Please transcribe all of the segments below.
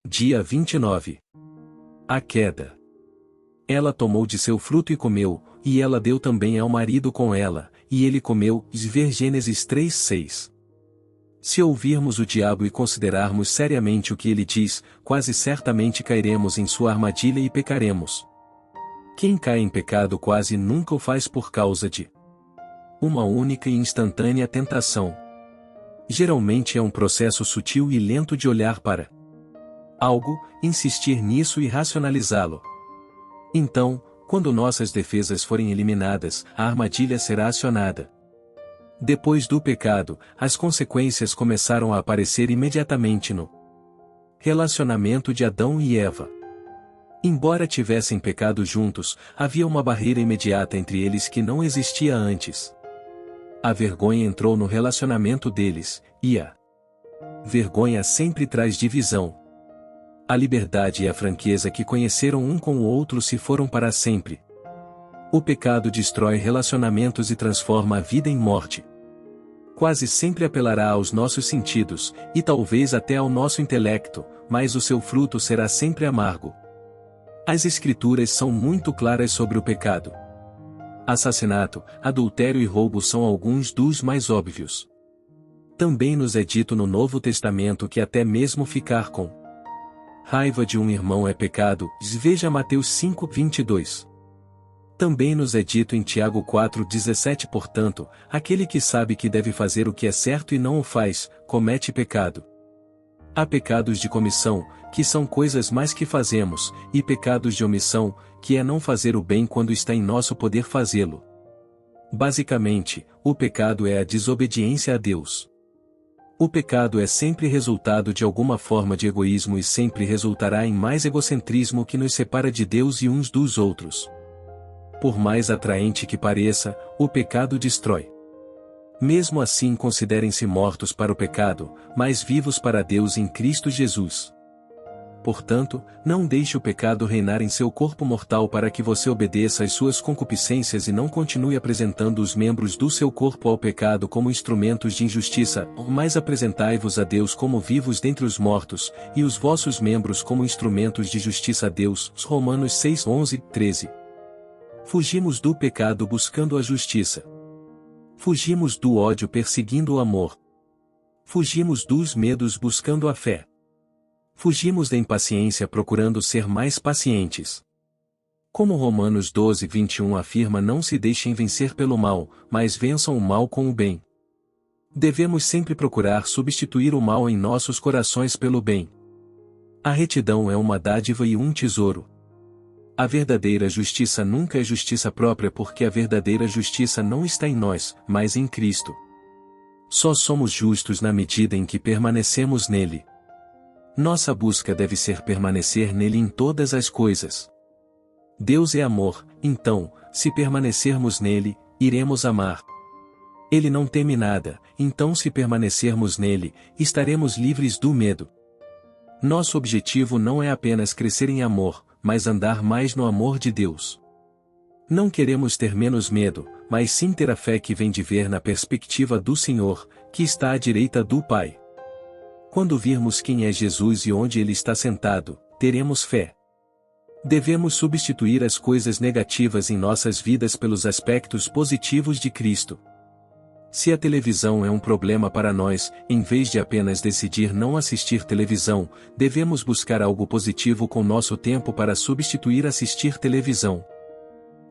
Dia 29. A queda. Ela tomou de seu fruto e comeu, e ela deu também ao marido com ela, e ele comeu. Ver Gênesis 3:6. Se ouvirmos o diabo e considerarmos seriamente o que ele diz, quase certamente cairemos em sua armadilha e pecaremos. Quem cai em pecado quase nunca o faz por causa de uma única e instantânea tentação. Geralmente é um processo sutil e lento de olhar para algo, insistir nisso e racionalizá-lo. Então, quando nossas defesas forem eliminadas, a armadilha será acionada. Depois do pecado, as consequências começaram a aparecer imediatamente no relacionamento de Adão e Eva. Embora tivessem pecado juntos, havia uma barreira imediata entre eles que não existia antes. A vergonha entrou no relacionamento deles, e a vergonha sempre traz divisão. A liberdade e a franqueza que conheceram um com o outro se foram para sempre. O pecado destrói relacionamentos e transforma a vida em morte. Quase sempre apelará aos nossos sentidos, e talvez até ao nosso intelecto, mas o seu fruto será sempre amargo. As Escrituras são muito claras sobre o pecado. Assassinato, adultério e roubo são alguns dos mais óbvios. Também nos é dito no Novo Testamento que até mesmo ficar com raiva de um irmão é pecado. Veja Mateus 5:22. Também nos é dito em Tiago 4:17. Portanto, aquele que sabe que deve fazer o que é certo e não o faz, comete pecado. Há pecados de comissão, que são coisas mais que fazemos, e pecados de omissão, que é não fazer o bem quando está em nosso poder fazê-lo. Basicamente, o pecado é a desobediência a Deus. O pecado é sempre resultado de alguma forma de egoísmo e sempre resultará em mais egocentrismo que nos separa de Deus e uns dos outros. Por mais atraente que pareça, o pecado destrói. Mesmo assim, considerem-se mortos para o pecado, mas vivos para Deus em Cristo Jesus. Portanto, não deixe o pecado reinar em seu corpo mortal para que você obedeça às suas concupiscências e não continue apresentando os membros do seu corpo ao pecado como instrumentos de injustiça, mas apresentai-vos a Deus como vivos dentre os mortos, e os vossos membros como instrumentos de justiça a Deus. Romanos 6:11-13. Fugimos do pecado buscando a justiça. Fugimos do ódio perseguindo o amor. Fugimos dos medos buscando a fé. Fugimos da impaciência procurando ser mais pacientes. Como Romanos 12:21 afirma, não se deixem vencer pelo mal, mas vençam o mal com o bem. Devemos sempre procurar substituir o mal em nossos corações pelo bem. A retidão é uma dádiva e um tesouro. A verdadeira justiça nunca é justiça própria porque a verdadeira justiça não está em nós, mas em Cristo. Só somos justos na medida em que permanecemos nele. Nossa busca deve ser permanecer nele em todas as coisas. Deus é amor, então, se permanecermos nele, iremos amar. Ele não teme nada, então se permanecermos nele, estaremos livres do medo. Nosso objetivo não é apenas crescer em amor, mas andar mais no amor de Deus. Não queremos ter menos medo, mas sim ter a fé que vem de ver na perspectiva do Senhor, que está à direita do Pai. Quando virmos quem é Jesus e onde Ele está sentado, teremos fé. Devemos substituir as coisas negativas em nossas vidas pelos aspectos positivos de Cristo. Se a televisão é um problema para nós, em vez de apenas decidir não assistir televisão, devemos buscar algo positivo com nosso tempo para substituir assistir televisão.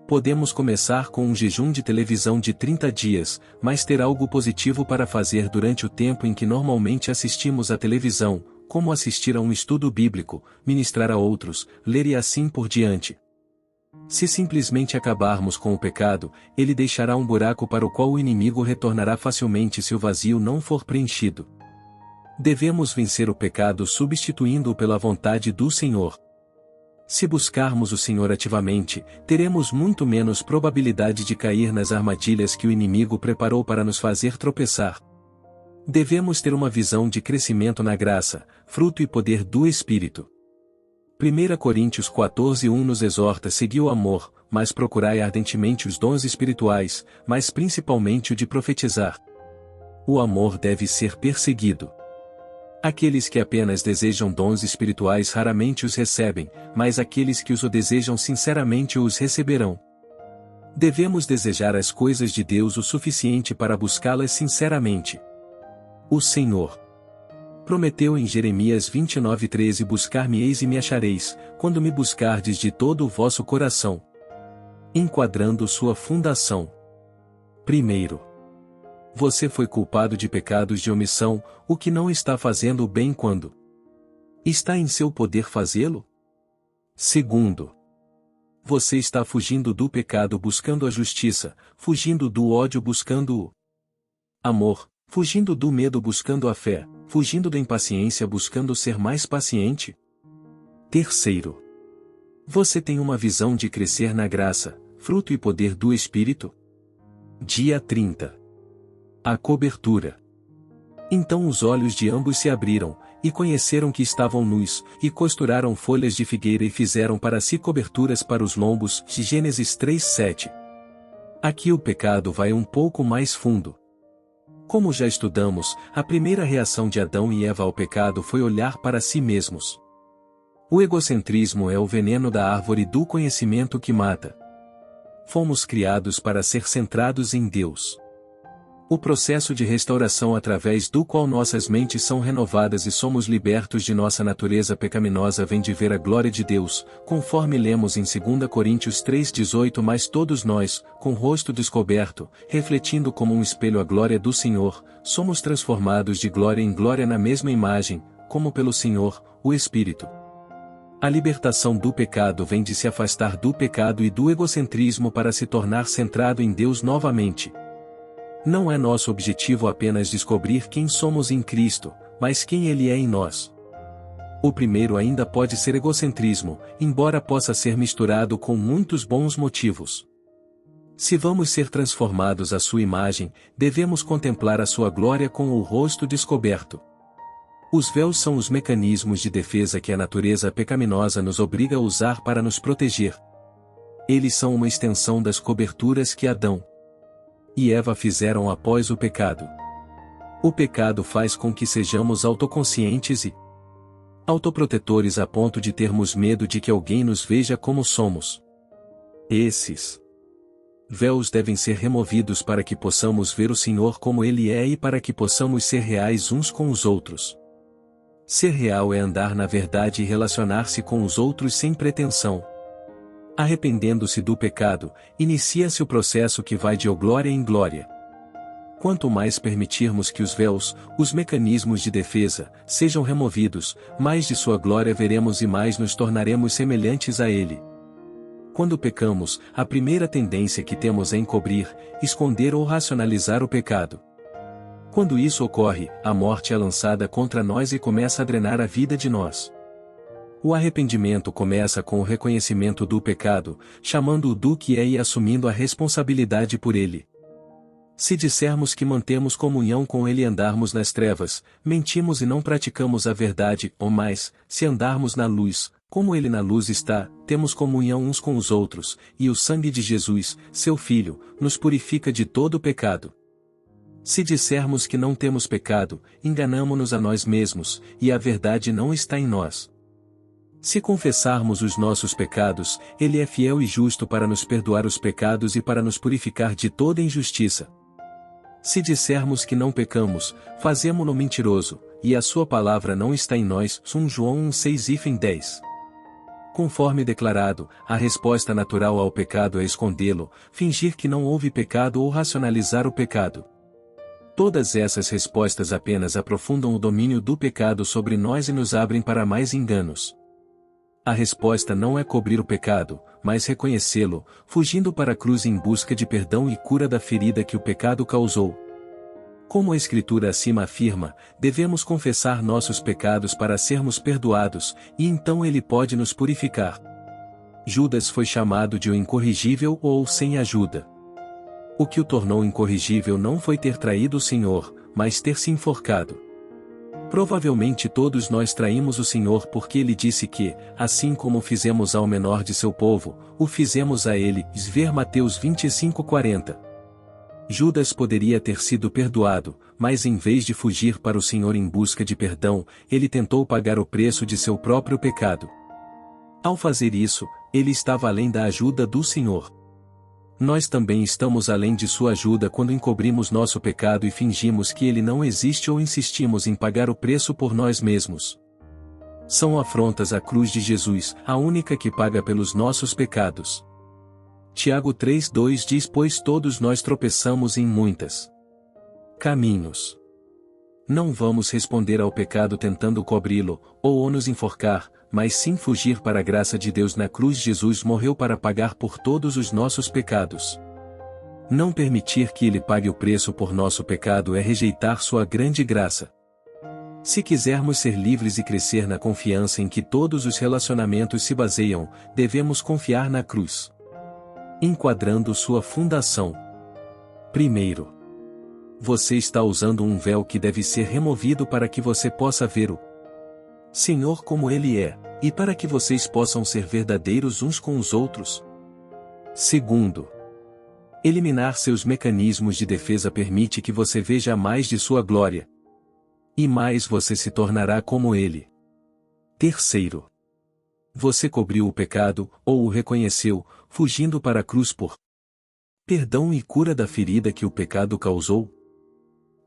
Podemos começar com um jejum de televisão de 30 dias, mas ter algo positivo para fazer durante o tempo em que normalmente assistimos à televisão, como assistir a um estudo bíblico, ministrar a outros, ler e assim por diante. Se simplesmente acabarmos com o pecado, ele deixará um buraco para o qual o inimigo retornará facilmente se o vazio não for preenchido. Devemos vencer o pecado substituindo-o pela vontade do Senhor. Se buscarmos o Senhor ativamente, teremos muito menos probabilidade de cair nas armadilhas que o inimigo preparou para nos fazer tropeçar. Devemos ter uma visão de crescimento na graça, fruto e poder do Espírito. 1 Coríntios 14:1 nos exorta a seguir o amor, mas procurai ardentemente os dons espirituais, mas principalmente o de profetizar. O amor deve ser perseguido. Aqueles que apenas desejam dons espirituais raramente os recebem, mas aqueles que os desejam sinceramente os receberão. Devemos desejar as coisas de Deus o suficiente para buscá-las sinceramente. O Senhor prometeu em Jeremias 29:13: Buscar-me-eis e me achareis, quando me buscardes de todo o vosso coração. Enquadrando sua fundação. Primeiro, você foi culpado de pecados de omissão, o que não está fazendo o bem quando está em seu poder fazê-lo? Segundo, você está fugindo do pecado buscando a justiça, fugindo do ódio buscando o amor, fugindo do medo buscando a fé, fugindo da impaciência buscando ser mais paciente? Terceiro, você tem uma visão de crescer na graça, fruto e poder do Espírito? Dia 30. A cobertura. Então os olhos de ambos se abriram, e conheceram que estavam nus, e costuraram folhas de figueira e fizeram para si coberturas para os lombos. Gênesis 3:7. Aqui o pecado vai um pouco mais fundo. Como já estudamos, a primeira reação de Adão e Eva ao pecado foi olhar para si mesmos. O egocentrismo é o veneno da árvore do conhecimento que mata. Fomos criados para ser centrados em Deus. O processo de restauração através do qual nossas mentes são renovadas e somos libertos de nossa natureza pecaminosa vem de ver a glória de Deus, conforme lemos em 2 Coríntios 3:18. Mas todos nós, com o rosto descoberto, refletindo como um espelho a glória do Senhor, somos transformados de glória em glória na mesma imagem, como pelo Senhor, o Espírito. A libertação do pecado vem de se afastar do pecado e do egocentrismo para se tornar centrado em Deus novamente. Não é nosso objetivo apenas descobrir quem somos em Cristo, mas quem Ele é em nós. O primeiro ainda pode ser egocentrismo, embora possa ser misturado com muitos bons motivos. Se vamos ser transformados à sua imagem, devemos contemplar a sua glória com o rosto descoberto. Os véus são os mecanismos de defesa que a natureza pecaminosa nos obriga a usar para nos proteger. Eles são uma extensão das coberturas que Adão e Eva fizeram após o pecado. O pecado faz com que sejamos autoconscientes e autoprotetores a ponto de termos medo de que alguém nos veja como somos. Esses véus devem ser removidos para que possamos ver o Senhor como Ele é e para que possamos ser reais uns com os outros. Ser real é andar na verdade e relacionar-se com os outros sem pretensão. Arrependendo-se do pecado, inicia-se o processo que vai de glória em glória. Quanto mais permitirmos que os véus, os mecanismos de defesa, sejam removidos, mais de sua glória veremos e mais nos tornaremos semelhantes a Ele. Quando pecamos, a primeira tendência que temos é encobrir, esconder ou racionalizar o pecado. Quando isso ocorre, a morte é lançada contra nós e começa a drenar a vida de nós. O arrependimento começa com o reconhecimento do pecado, chamando-o do que é e assumindo a responsabilidade por ele. Se dissermos que mantemos comunhão com Ele e andarmos nas trevas, mentimos e não praticamos a verdade, ou mais, se andarmos na luz, como Ele na luz está, temos comunhão uns com os outros, e o sangue de Jesus, seu Filho, nos purifica de todo pecado. Se dissermos que não temos pecado, enganamo-nos a nós mesmos, e a verdade não está em nós. Se confessarmos os nossos pecados, Ele é fiel e justo para nos perdoar os pecados e para nos purificar de toda injustiça. Se dissermos que não pecamos, fazemo-no mentiroso, e a sua palavra não está em nós. 1 João 1:6-10. Conforme declarado, a resposta natural ao pecado é escondê-lo, fingir que não houve pecado ou racionalizar o pecado. Todas essas respostas apenas aprofundam o domínio do pecado sobre nós e nos abrem para mais enganos. A resposta não é cobrir o pecado, mas reconhecê-lo, fugindo para a cruz em busca de perdão e cura da ferida que o pecado causou. Como a Escritura acima afirma, devemos confessar nossos pecados para sermos perdoados, e então Ele pode nos purificar. Judas foi chamado de o incorrigível ou sem ajuda. O que o tornou incorrigível não foi ter traído o Senhor, mas ter se enforcado. Provavelmente todos nós traímos o Senhor porque Ele disse que, assim como fizemos ao menor de seu povo, o fizemos a Ele. Ver Mateus 25:40. Judas poderia ter sido perdoado, mas em vez de fugir para o Senhor em busca de perdão, ele tentou pagar o preço de seu próprio pecado. Ao fazer isso, ele estava além da ajuda do Senhor. Nós também estamos além de sua ajuda quando encobrimos nosso pecado e fingimos que ele não existe ou insistimos em pagar o preço por nós mesmos. São afrontas à cruz de Jesus, a única que paga pelos nossos pecados. Tiago 3:2 diz: pois todos nós tropeçamos em muitas caminhos. Não vamos responder ao pecado tentando cobri-lo, ou nos enforcar, mas sim fugir para a graça de Deus na cruz. Jesus morreu para pagar por todos os nossos pecados. Não permitir que Ele pague o preço por nosso pecado é rejeitar sua grande graça. Se quisermos ser livres e crescer na confiança em que todos os relacionamentos se baseiam, devemos confiar na cruz. Enquadrando sua fundação. Primeiro, você está usando um véu que deve ser removido para que você possa ver o Senhor como Ele é, e para que vocês possam ser verdadeiros uns com os outros. Segundo, eliminar seus mecanismos de defesa permite que você veja mais de sua glória. E mais você se tornará como Ele. Terceiro, você cobriu o pecado, ou o reconheceu, fugindo para a cruz por perdão e cura da ferida que o pecado causou.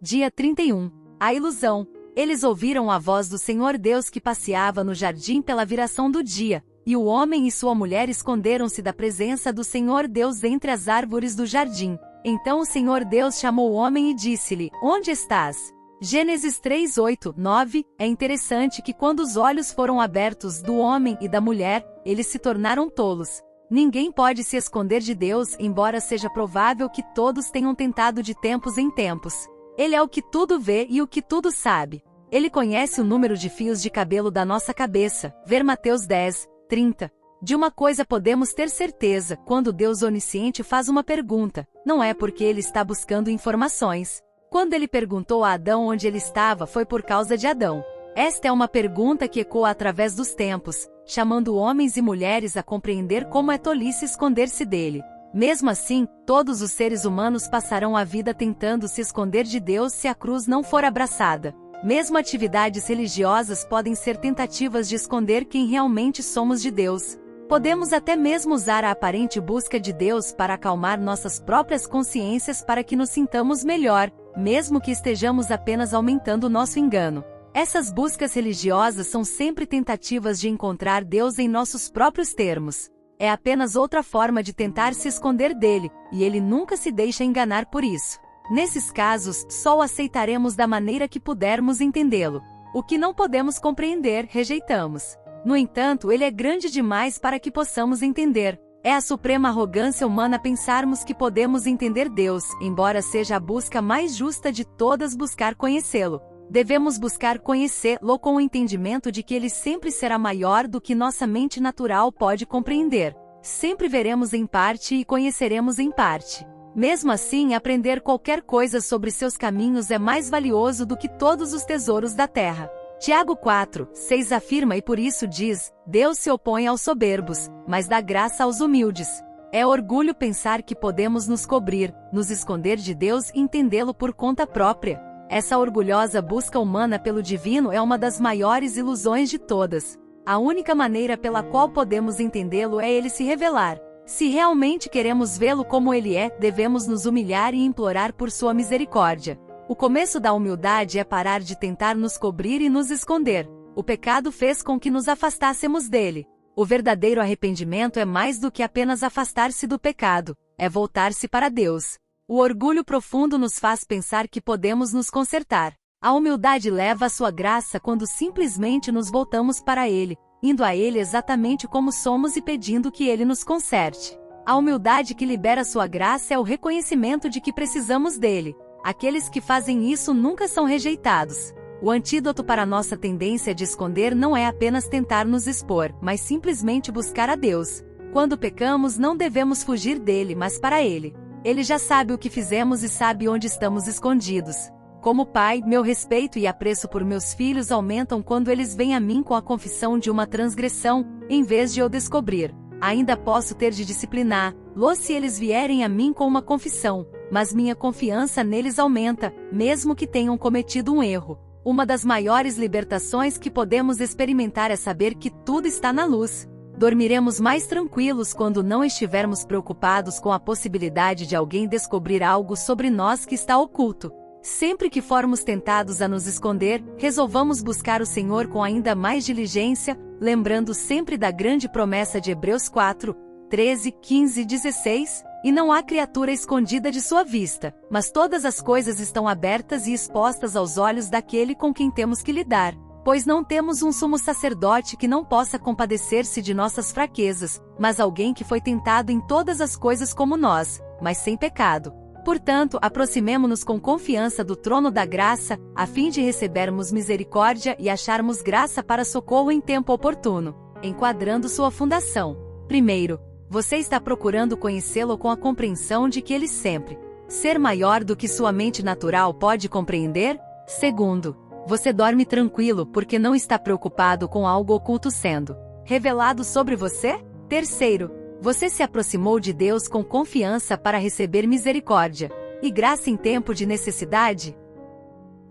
Dia 31. A ilusão. Eles ouviram a voz do Senhor Deus que passeava no jardim pela viração do dia, e o homem e sua mulher esconderam-se da presença do Senhor Deus entre as árvores do jardim. Então o Senhor Deus chamou o homem e disse-lhe: onde estás? Gênesis 3:8-9. É interessante que quando os olhos foram abertos do homem e da mulher, eles se tornaram tolos. Ninguém pode se esconder de Deus, embora seja provável que todos tenham tentado de tempos em tempos. Ele é o que tudo vê e o que tudo sabe. Ele conhece o número de fios de cabelo da nossa cabeça. Ver Mateus 10:30. De uma coisa podemos ter certeza: quando Deus onisciente faz uma pergunta, não é porque ele está buscando informações. Quando ele perguntou a Adão onde ele estava, foi por causa de Adão. Esta é uma pergunta que ecoa através dos tempos, chamando homens e mulheres a compreender como é tolice esconder-se dele. Mesmo assim, todos os seres humanos passarão a vida tentando se esconder de Deus se a cruz não for abraçada. Mesmo atividades religiosas podem ser tentativas de esconder quem realmente somos de Deus. Podemos até mesmo usar a aparente busca de Deus para acalmar nossas próprias consciências para que nos sintamos melhor, mesmo que estejamos apenas aumentando nosso engano. Essas buscas religiosas são sempre tentativas de encontrar Deus em nossos próprios termos. É apenas outra forma de tentar se esconder dele, e ele nunca se deixa enganar por isso. Nesses casos, só o aceitaremos da maneira que pudermos entendê-lo. O que não podemos compreender, rejeitamos. No entanto, ele é grande demais para que possamos entender. É a suprema arrogância humana pensarmos que podemos entender Deus, embora seja a busca mais justa de todas buscar conhecê-lo. Devemos buscar conhecê-lo com o entendimento de que ele sempre será maior do que nossa mente natural pode compreender. Sempre veremos em parte e conheceremos em parte. Mesmo assim, aprender qualquer coisa sobre seus caminhos é mais valioso do que todos os tesouros da terra. Tiago 4:6 afirma e por isso diz: Deus se opõe aos soberbos, mas dá graça aos humildes. É orgulho pensar que podemos nos cobrir, nos esconder de Deus e entendê-lo por conta própria. Essa orgulhosa busca humana pelo divino é uma das maiores ilusões de todas. A única maneira pela qual podemos entendê-lo é ele se revelar. Se realmente queremos vê-lo como ele é, devemos nos humilhar e implorar por sua misericórdia. O começo da humildade é parar de tentar nos cobrir e nos esconder. O pecado fez com que nos afastássemos dele. O verdadeiro arrependimento é mais do que apenas afastar-se do pecado, é voltar-se para Deus. O orgulho profundo nos faz pensar que podemos nos consertar. A humildade leva a sua graça quando simplesmente nos voltamos para ele, indo a ele exatamente como somos e pedindo que ele nos conserte. A humildade que libera sua graça é o reconhecimento de que precisamos dele. Aqueles que fazem isso nunca são rejeitados. O antídoto para nossa tendência de esconder não é apenas tentar nos expor, mas simplesmente buscar a Deus. Quando pecamos, não devemos fugir dele, mas para ele. Ele já sabe o que fizemos e sabe onde estamos escondidos. Como pai, meu respeito e apreço por meus filhos aumentam quando eles vêm a mim com a confissão de uma transgressão, em vez de eu descobrir. Ainda posso ter de discipliná-los se eles vierem a mim com uma confissão. mas minha confiança neles aumenta, mesmo que tenham cometido um erro. Uma das maiores libertações que podemos experimentar é saber que tudo está na luz. Dormiremos mais tranquilos quando não estivermos preocupados com a possibilidade de alguém descobrir algo sobre nós que está oculto. Sempre que formos tentados a nos esconder, resolvamos buscar o Senhor com ainda mais diligência, lembrando sempre da grande promessa de Hebreus 4, 13, 15 e 16, e não há criatura escondida de sua vista, mas todas as coisas estão abertas e expostas aos olhos daquele com quem temos que lidar. Pois não temos um sumo sacerdote que não possa compadecer-se de nossas fraquezas, mas alguém que foi tentado em todas as coisas como nós, mas sem pecado. Portanto, aproximemo-nos com confiança do trono da graça, a fim de recebermos misericórdia e acharmos graça para socorro em tempo oportuno. Enquadrando sua fundação. Primeiro, você está procurando conhecê-lo com a compreensão de que ele sempre ser maior do que sua mente natural pode compreender? Segundo, você dorme tranquilo porque não está preocupado com algo oculto sendo revelado sobre você? Terceiro, você se aproximou de Deus com confiança para receber misericórdia e graça em tempo de necessidade?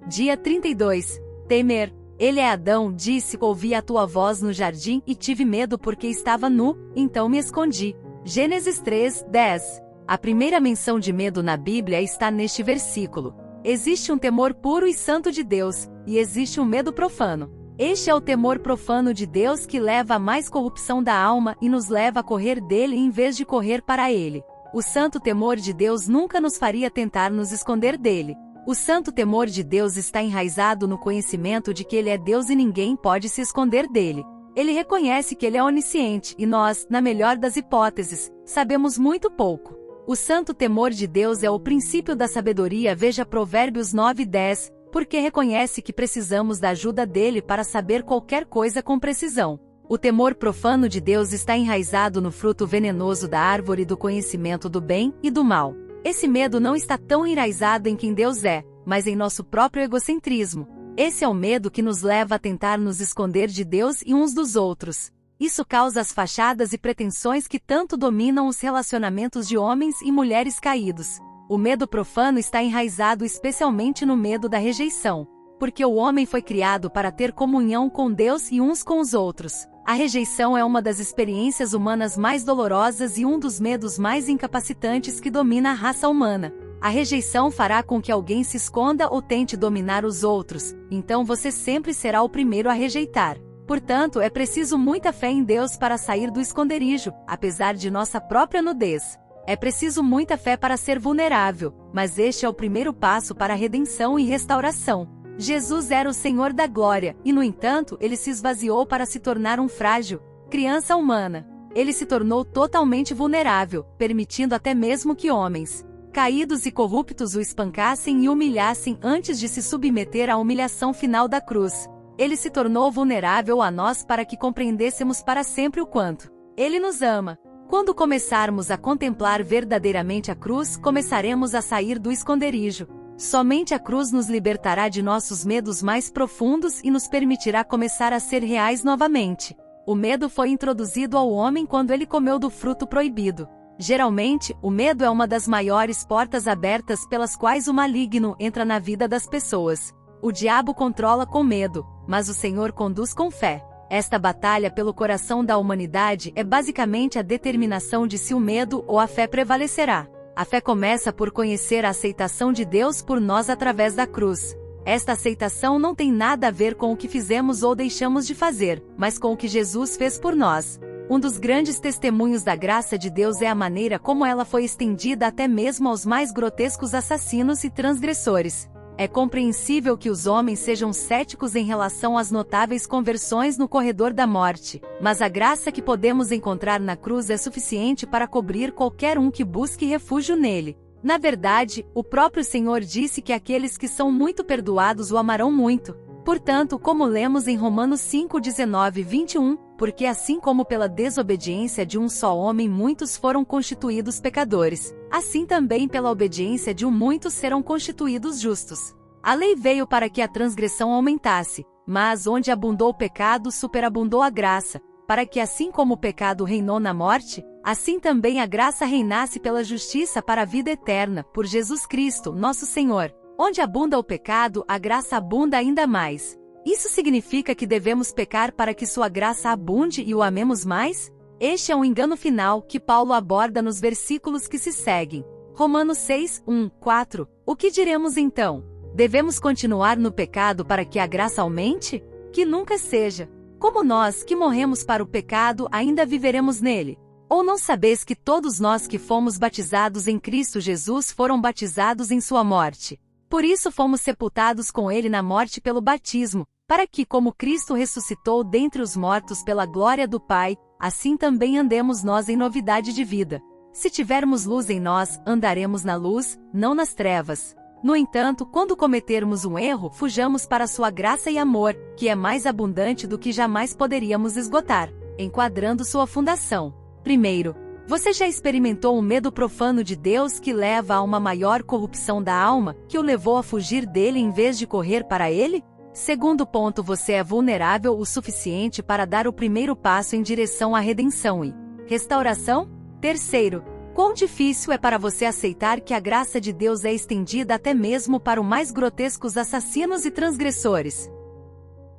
Dia 32. Temer. Ele é Adão, disse: ouvi a tua voz no jardim e tive medo porque estava nu, então me escondi. Gênesis 3, 10. A primeira menção de medo na Bíblia está neste versículo. Existe um temor puro e santo de Deus, e existe um medo profano. Este é o temor profano de Deus que leva a mais corrupção da alma e nos leva a correr dele em vez de correr para ele. O santo temor de Deus nunca nos faria tentar nos esconder dele. O santo temor de Deus está enraizado no conhecimento de que ele é Deus e ninguém pode se esconder dele. Ele reconhece que ele é onisciente e nós, na melhor das hipóteses, sabemos muito pouco. O santo temor de Deus é o princípio da sabedoria, veja Provérbios 9:10, porque reconhece que precisamos da ajuda dele para saber qualquer coisa com precisão. O temor profano de Deus está enraizado no fruto venenoso da árvore do conhecimento do bem e do mal. Esse medo não está tão enraizado em quem Deus é, mas em nosso próprio egocentrismo. Esse é o medo que nos leva a tentar nos esconder de Deus e uns dos outros. Isso causa as fachadas e pretensões que tanto dominam os relacionamentos de homens e mulheres caídos. O medo profano está enraizado especialmente no medo da rejeição, porque o homem foi criado para ter comunhão com Deus e uns com os outros. A rejeição é uma das experiências humanas mais dolorosas e um dos medos mais incapacitantes que domina a raça humana. A rejeição fará com que alguém se esconda ou tente dominar os outros, então você sempre será o primeiro a rejeitar. Portanto, é preciso muita fé em Deus para sair do esconderijo, apesar de nossa própria nudez. É preciso muita fé para ser vulnerável, mas este é o primeiro passo para a redenção e restauração. Jesus era o Senhor da glória, e no entanto, ele se esvaziou para se tornar um frágil criança humana. Ele se tornou totalmente vulnerável, permitindo até mesmo que homens caídos e corruptos o espancassem e humilhassem antes de se submeter à humilhação final da cruz. Ele se tornou vulnerável a nós para que compreendêssemos para sempre o quanto ele nos ama. Quando começarmos a contemplar verdadeiramente a cruz, começaremos a sair do esconderijo. Somente a cruz nos libertará de nossos medos mais profundos e nos permitirá começar a ser reais novamente. O medo foi introduzido ao homem quando ele comeu do fruto proibido. Geralmente, o medo é uma das maiores portas abertas pelas quais o maligno entra na vida das pessoas. O diabo controla com medo, mas o Senhor conduz com fé. Esta batalha pelo coração da humanidade é basicamente a determinação de se o medo ou a fé prevalecerá. A fé começa por conhecer a aceitação de Deus por nós através da cruz. Esta aceitação não tem nada a ver com o que fizemos ou deixamos de fazer, mas com o que Jesus fez por nós. Um dos grandes testemunhos da graça de Deus é a maneira como ela foi estendida até mesmo aos mais grotescos assassinos e transgressores. É compreensível que os homens sejam céticos em relação às notáveis conversões no corredor da morte, mas a graça que podemos encontrar na cruz é suficiente para cobrir qualquer um que busque refúgio nele. Na verdade, o próprio Senhor disse que aqueles que são muito perdoados o amarão muito. Portanto, como lemos em Romanos 5, 19 e 21, porque assim como pela desobediência de um só homem muitos foram constituídos pecadores, assim também pela obediência de um muitos serão constituídos justos. A lei veio para que a transgressão aumentasse, mas onde abundou o pecado superabundou a graça, para que assim como o pecado reinou na morte, assim também a graça reinasse pela justiça para a vida eterna, por Jesus Cristo, nosso Senhor. Onde abunda o pecado, a graça abunda ainda mais. Isso significa que devemos pecar para que sua graça abunde e o amemos mais? Este é um engano final que Paulo aborda nos versículos que se seguem. Romanos 6, 1, 4. O que diremos então? Devemos continuar no pecado para que a graça aumente? Que nunca seja. Como nós, que morremos para o pecado, ainda viveremos nele? Ou não sabeis que todos nós que fomos batizados em Cristo Jesus foram batizados em sua morte? Por isso fomos sepultados com ele na morte pelo batismo, para que, como Cristo ressuscitou dentre os mortos pela glória do Pai, assim também andemos nós em novidade de vida. Se tivermos luz em nós, andaremos na luz, não nas trevas. No entanto, quando cometermos um erro, fujamos para sua graça e amor, que é mais abundante do que jamais poderíamos esgotar, enquadrando sua fundação. Primeiro, você já experimentou o medo profano de Deus que leva a uma maior corrupção da alma, que o levou a fugir dele em vez de correr para ele? Segundo ponto, você é vulnerável o suficiente para dar o primeiro passo em direção à redenção e restauração? Terceiro, quão difícil é para você aceitar que a graça de Deus é estendida até mesmo para os mais grotescos assassinos e transgressores?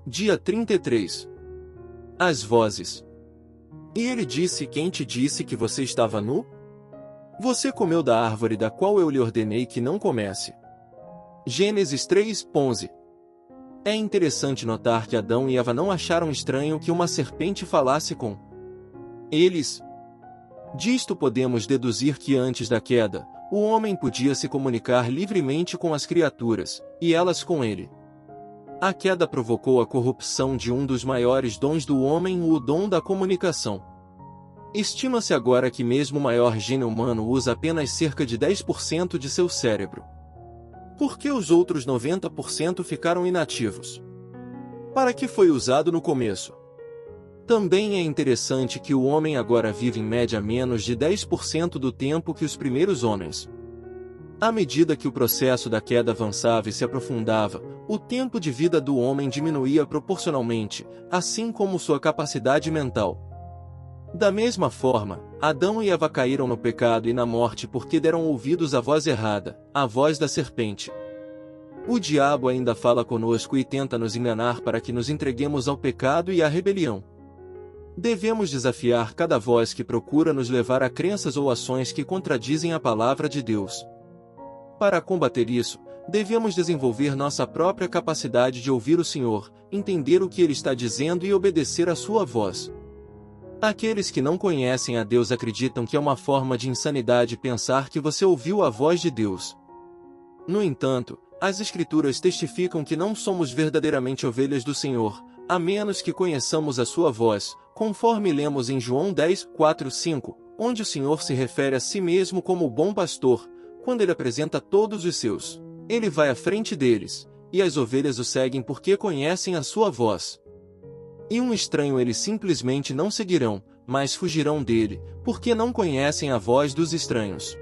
Dia 33. As vozes. E ele disse: quem te disse que você estava nu? Você comeu da árvore da qual eu lhe ordenei que não comesse. Gênesis 3, 11. É interessante notar que Adão e Eva não acharam estranho que uma serpente falasse com eles. Disto podemos deduzir que antes da queda, o homem podia se comunicar livremente com as criaturas, e elas com ele. A queda provocou a corrupção de um dos maiores dons do homem, o dom da comunicação. Estima-se agora que mesmo o maior gênio humano usa apenas cerca de 10% de seu cérebro. Por que os outros 90% ficaram inativos? Para que foi usado no começo? Também é interessante que o homem agora vive em média menos de 10% do tempo que os primeiros homens. À medida que o processo da queda avançava e se aprofundava, o tempo de vida do homem diminuía proporcionalmente, assim como sua capacidade mental. Da mesma forma, Adão e Eva caíram no pecado e na morte porque deram ouvidos à voz errada, a voz da serpente. O diabo ainda fala conosco e tenta nos enganar para que nos entreguemos ao pecado e à rebelião. Devemos desafiar cada voz que procura nos levar a crenças ou ações que contradizem a palavra de Deus. Para combater isso, devemos desenvolver nossa própria capacidade de ouvir o Senhor, entender o que Ele está dizendo e obedecer à sua voz. Aqueles que não conhecem a Deus acreditam que é uma forma de insanidade pensar que você ouviu a voz de Deus. No entanto, as Escrituras testificam que não somos verdadeiramente ovelhas do Senhor, a menos que conheçamos a sua voz, conforme lemos em João 10, 4, 5, onde o Senhor se refere a si mesmo como o bom pastor, quando ele apresenta todos os seus. Ele vai à frente deles, e as ovelhas o seguem porque conhecem a sua voz. E um estranho eles simplesmente não seguirão, mas fugirão dele, porque não conhecem a voz dos estranhos.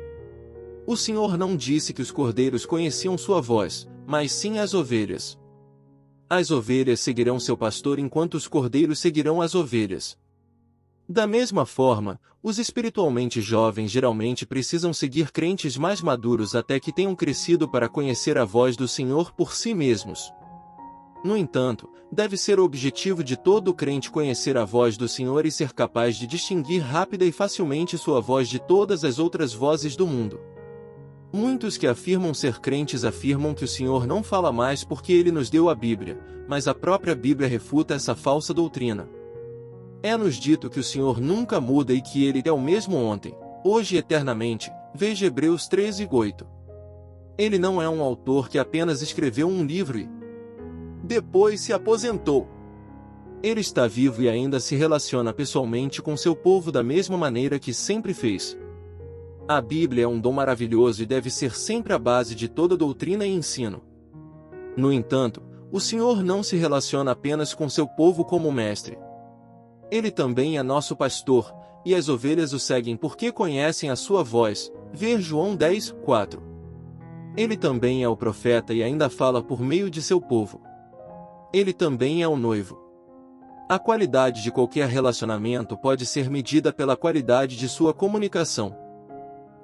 O Senhor não disse que os cordeiros conheciam sua voz, mas sim as ovelhas. As ovelhas seguirão seu pastor enquanto os cordeiros seguirão as ovelhas. Da mesma forma, os espiritualmente jovens geralmente precisam seguir crentes mais maduros até que tenham crescido para conhecer a voz do Senhor por si mesmos. No entanto, deve ser o objetivo de todo crente conhecer a voz do Senhor e ser capaz de distinguir rápida e facilmente sua voz de todas as outras vozes do mundo. Muitos que afirmam ser crentes afirmam que o Senhor não fala mais porque Ele nos deu a Bíblia, mas a própria Bíblia refuta essa falsa doutrina. É-nos dito que o Senhor nunca muda e que Ele é o mesmo ontem, hoje e eternamente, veja Hebreus 13, 8. Ele não é um autor que apenas escreveu um livro e depois se aposentou. Ele está vivo e ainda se relaciona pessoalmente com seu povo da mesma maneira que sempre fez. A Bíblia é um dom maravilhoso e deve ser sempre a base de toda doutrina e ensino. No entanto, o Senhor não se relaciona apenas com seu povo como mestre. Ele também é nosso pastor, e as ovelhas o seguem porque conhecem a sua voz, ver João 10, 4. Ele também é o profeta e ainda fala por meio de seu povo. Ele também é o noivo. A qualidade de qualquer relacionamento pode ser medida pela qualidade de sua comunicação.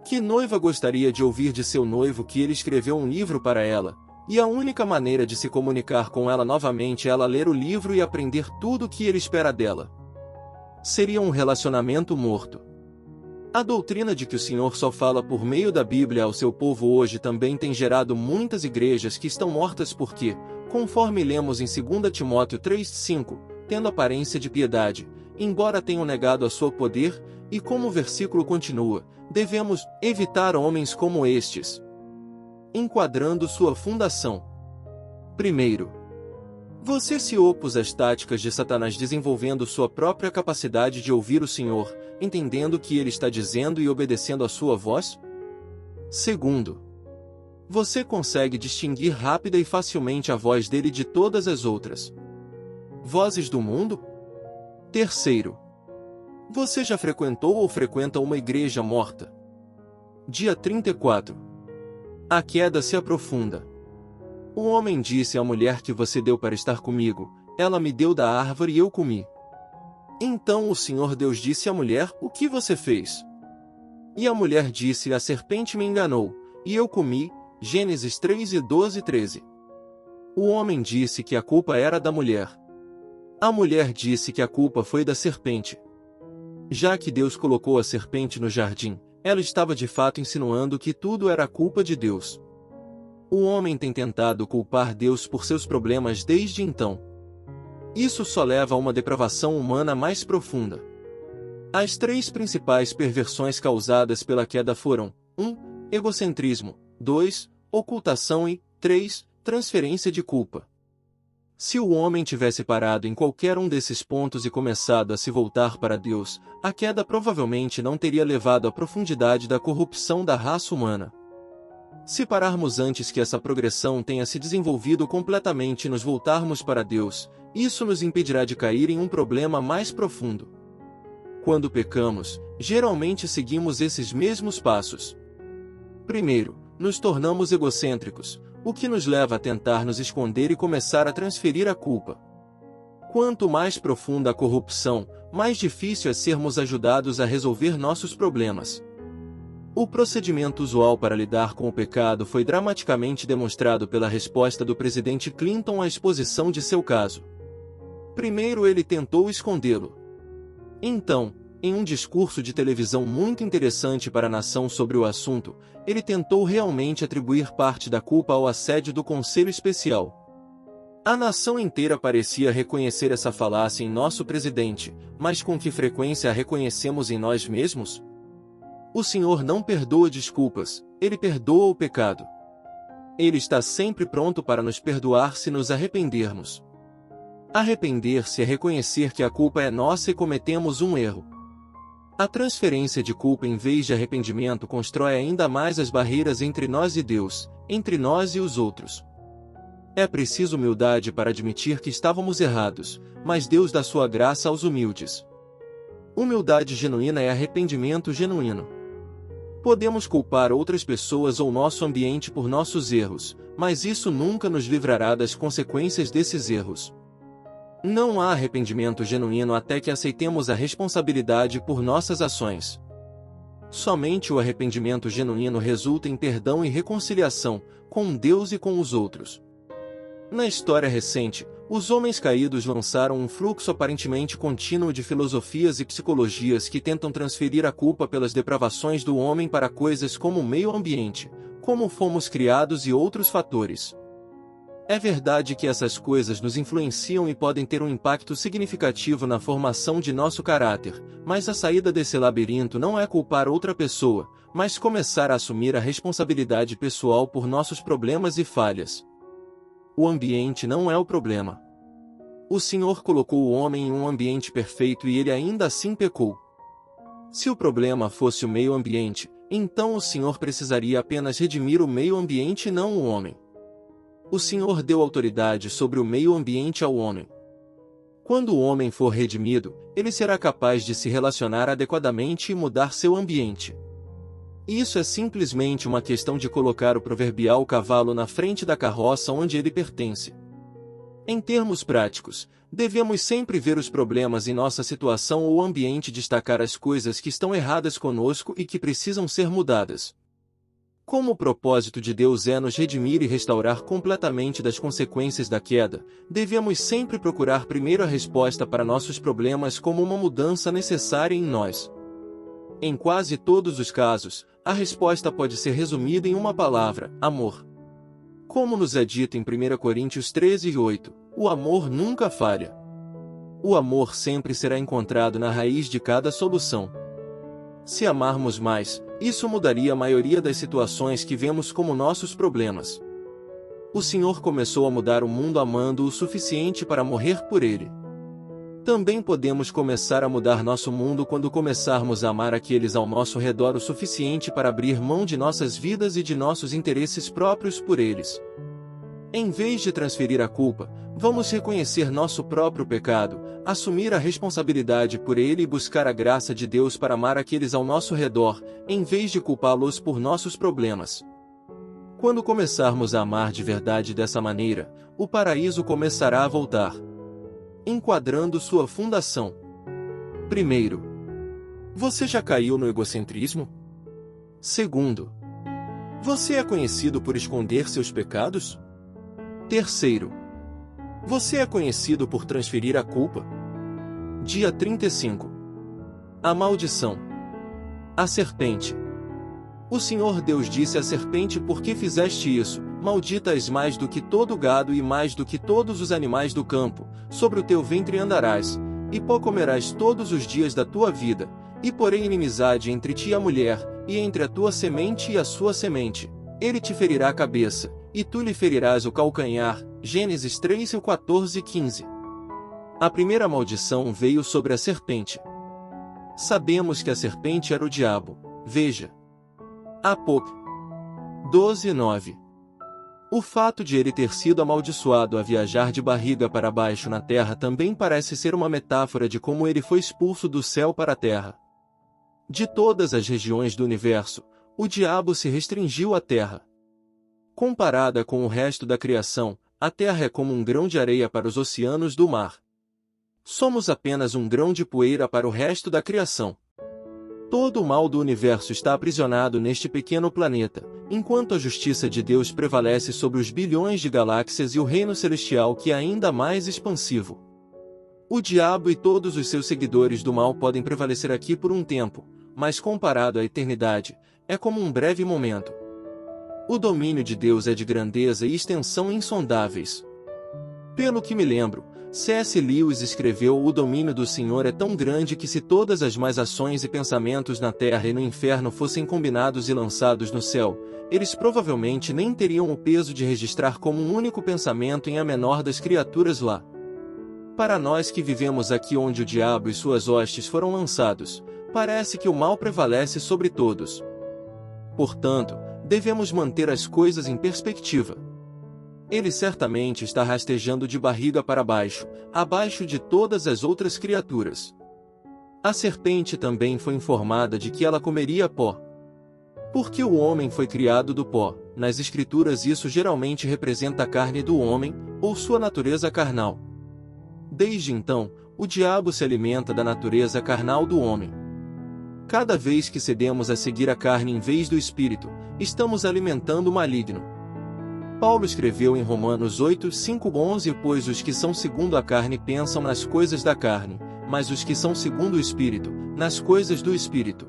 Que noiva gostaria de ouvir de seu noivo que ele escreveu um livro para ela, e a única maneira de se comunicar com ela novamente é ela ler o livro e aprender tudo o que ele espera dela? Seria um relacionamento morto. A doutrina de que o Senhor só fala por meio da Bíblia ao seu povo hoje também tem gerado muitas igrejas que estão mortas porque, conforme lemos em 2 Timóteo 3:5, tendo aparência de piedade, embora tenham negado a seu poder, e como o versículo continua, devemos evitar homens como estes. Enquadrando sua fundação. Primeiro, você se opôs às táticas de Satanás desenvolvendo sua própria capacidade de ouvir o Senhor, entendendo o que ele está dizendo e obedecendo à sua voz? Segundo, você consegue distinguir rápida e facilmente a voz dele de todas as outras vozes do mundo? Terceiro, você já frequentou ou frequenta uma igreja morta? Dia 34. A queda se aprofunda. O homem disse à mulher que você deu para estar comigo, ela me deu da árvore e eu comi. Então o Senhor Deus disse à mulher, o que você fez? E a mulher disse, a serpente me enganou, e eu comi. Gênesis 3:12-13. O homem disse que a culpa era da mulher. A mulher disse que a culpa foi da serpente. Já que Deus colocou a serpente no jardim, ela estava de fato insinuando que tudo era culpa de Deus. O homem tem tentado culpar Deus por seus problemas desde então. Isso só leva a uma depravação humana mais profunda. As três principais perversões causadas pela queda foram: 1. Egocentrismo, 2. Ocultação e 3. Transferência de culpa. Se o homem tivesse parado em qualquer um desses pontos e começado a se voltar para Deus, a queda provavelmente não teria levado à profundidade da corrupção da raça humana. Se pararmos antes que essa progressão tenha se desenvolvido completamente e nos voltarmos para Deus, isso nos impedirá de cair em um problema mais profundo. Quando pecamos, geralmente seguimos esses mesmos passos. Primeiro, nos tornamos egocêntricos, o que nos leva a tentar nos esconder e começar a transferir a culpa. Quanto mais profunda a corrupção, mais difícil é sermos ajudados a resolver nossos problemas. O procedimento usual para lidar com o pecado foi dramaticamente demonstrado pela resposta do presidente Clinton à exposição de seu caso. Primeiro ele tentou escondê-lo. Então, em um discurso de televisão muito interessante para a nação sobre o assunto, ele tentou realmente atribuir parte da culpa ao assédio do Conselho Especial. A nação inteira parecia reconhecer essa falácia em nosso presidente, mas com que frequência a reconhecemos em nós mesmos? O Senhor não perdoa desculpas, Ele perdoa o pecado. Ele está sempre pronto para nos perdoar se nos arrependermos. Arrepender-se é reconhecer que a culpa é nossa e cometemos um erro. A transferência de culpa em vez de arrependimento constrói ainda mais as barreiras entre nós e Deus, entre nós e os outros. É preciso humildade para admitir que estávamos errados, mas Deus dá sua graça aos humildes. Humildade genuína é arrependimento genuíno. Podemos culpar outras pessoas ou nosso ambiente por nossos erros, mas isso nunca nos livrará das consequências desses erros. Não há arrependimento genuíno até que aceitemos a responsabilidade por nossas ações. Somente o arrependimento genuíno resulta em perdão e reconciliação, com Deus e com os outros. Na história recente, os homens caídos lançaram um fluxo aparentemente contínuo de filosofias e psicologias que tentam transferir a culpa pelas depravações do homem para coisas como o meio ambiente, como fomos criados e outros fatores. É verdade que essas coisas nos influenciam e podem ter um impacto significativo na formação de nosso caráter, mas a saída desse labirinto não é culpar outra pessoa, mas começar a assumir a responsabilidade pessoal por nossos problemas e falhas. O ambiente não é o problema. O Senhor colocou o homem em um ambiente perfeito e ele ainda assim pecou. Se o problema fosse o meio ambiente, então o Senhor precisaria apenas redimir o meio ambiente e não o homem. O Senhor deu autoridade sobre o meio ambiente ao homem. Quando o homem for redimido, ele será capaz de se relacionar adequadamente e mudar seu ambiente. Isso é simplesmente uma questão de colocar o proverbial cavalo na frente da carroça onde ele pertence. Em termos práticos, devemos sempre ver os problemas em nossa situação ou ambiente e destacar as coisas que estão erradas conosco e que precisam ser mudadas. Como o propósito de Deus é nos redimir e restaurar completamente das consequências da queda, devemos sempre procurar primeiro a resposta para nossos problemas como uma mudança necessária em nós. Em quase todos os casos, a resposta pode ser resumida em uma palavra: amor. Como nos é dito em 1 Coríntios 13:8, o amor nunca falha. O amor sempre será encontrado na raiz de cada solução. Se amarmos mais, isso mudaria a maioria das situações que vemos como nossos problemas. O Senhor começou a mudar o mundo amando o suficiente para morrer por ele. Também podemos começar a mudar nosso mundo quando começarmos a amar aqueles ao nosso redor o suficiente para abrir mão de nossas vidas e de nossos interesses próprios por eles. Em vez de transferir a culpa, vamos reconhecer nosso próprio pecado, assumir a responsabilidade por ele e buscar a graça de Deus para amar aqueles ao nosso redor, em vez de culpá-los por nossos problemas. Quando começarmos a amar de verdade dessa maneira, o paraíso começará a voltar. Enquadrando sua fundação. Primeiro, você já caiu no egocentrismo? Segundo, você é conhecido por esconder seus pecados? Terceiro, você é conhecido por transferir a culpa? Dia 35. A maldição. A serpente. O Senhor Deus disse à serpente: por que fizeste isso? Maldita és mais do que todo gado e mais do que todos os animais do campo, sobre o teu ventre andarás, e pó comerás todos os dias da tua vida, e porém inimizade entre ti e a mulher, e entre a tua semente e a sua semente. Ele te ferirá a cabeça, e tu lhe ferirás o calcanhar. Gênesis 3:14-15. A primeira maldição veio sobre a serpente. Sabemos que a serpente era o diabo. Veja. Apocalipse 12:9. O fato de ele ter sido amaldiçoado a viajar de barriga para baixo na terra também parece ser uma metáfora de como ele foi expulso do céu para a terra. De todas as regiões do universo, o diabo se restringiu à terra. Comparada com o resto da criação, a terra é como um grão de areia para os oceanos do mar. Somos apenas um grão de poeira para o resto da criação. Todo o mal do universo está aprisionado neste pequeno planeta, enquanto a justiça de Deus prevalece sobre os bilhões de galáxias e o reino celestial que é ainda mais expansivo. O diabo e todos os seus seguidores do mal podem prevalecer aqui por um tempo, mas comparado à eternidade, é como um breve momento. O domínio de Deus é de grandeza e extensão insondáveis. Pelo que me lembro, C.S. Lewis escreveu: o domínio do Senhor é tão grande que se todas as más ações e pensamentos na terra e no inferno fossem combinados e lançados no céu, eles provavelmente nem teriam o peso de registrar como um único pensamento em a menor das criaturas lá. Para nós que vivemos aqui onde o diabo e suas hostes foram lançados, parece que o mal prevalece sobre todos. Portanto, devemos manter as coisas em perspectiva. Ele certamente está rastejando de barriga para baixo, abaixo de todas as outras criaturas. A serpente também foi informada de que ela comeria pó. Porque o homem foi criado do pó, nas Escrituras isso geralmente representa a carne do homem, ou sua natureza carnal. Desde então, o diabo se alimenta da natureza carnal do homem. Cada vez que cedemos a seguir a carne em vez do espírito, estamos alimentando o maligno. Paulo escreveu em Romanos 8:5-11: pois os que são segundo a carne pensam nas coisas da carne, mas os que são segundo o Espírito, nas coisas do Espírito.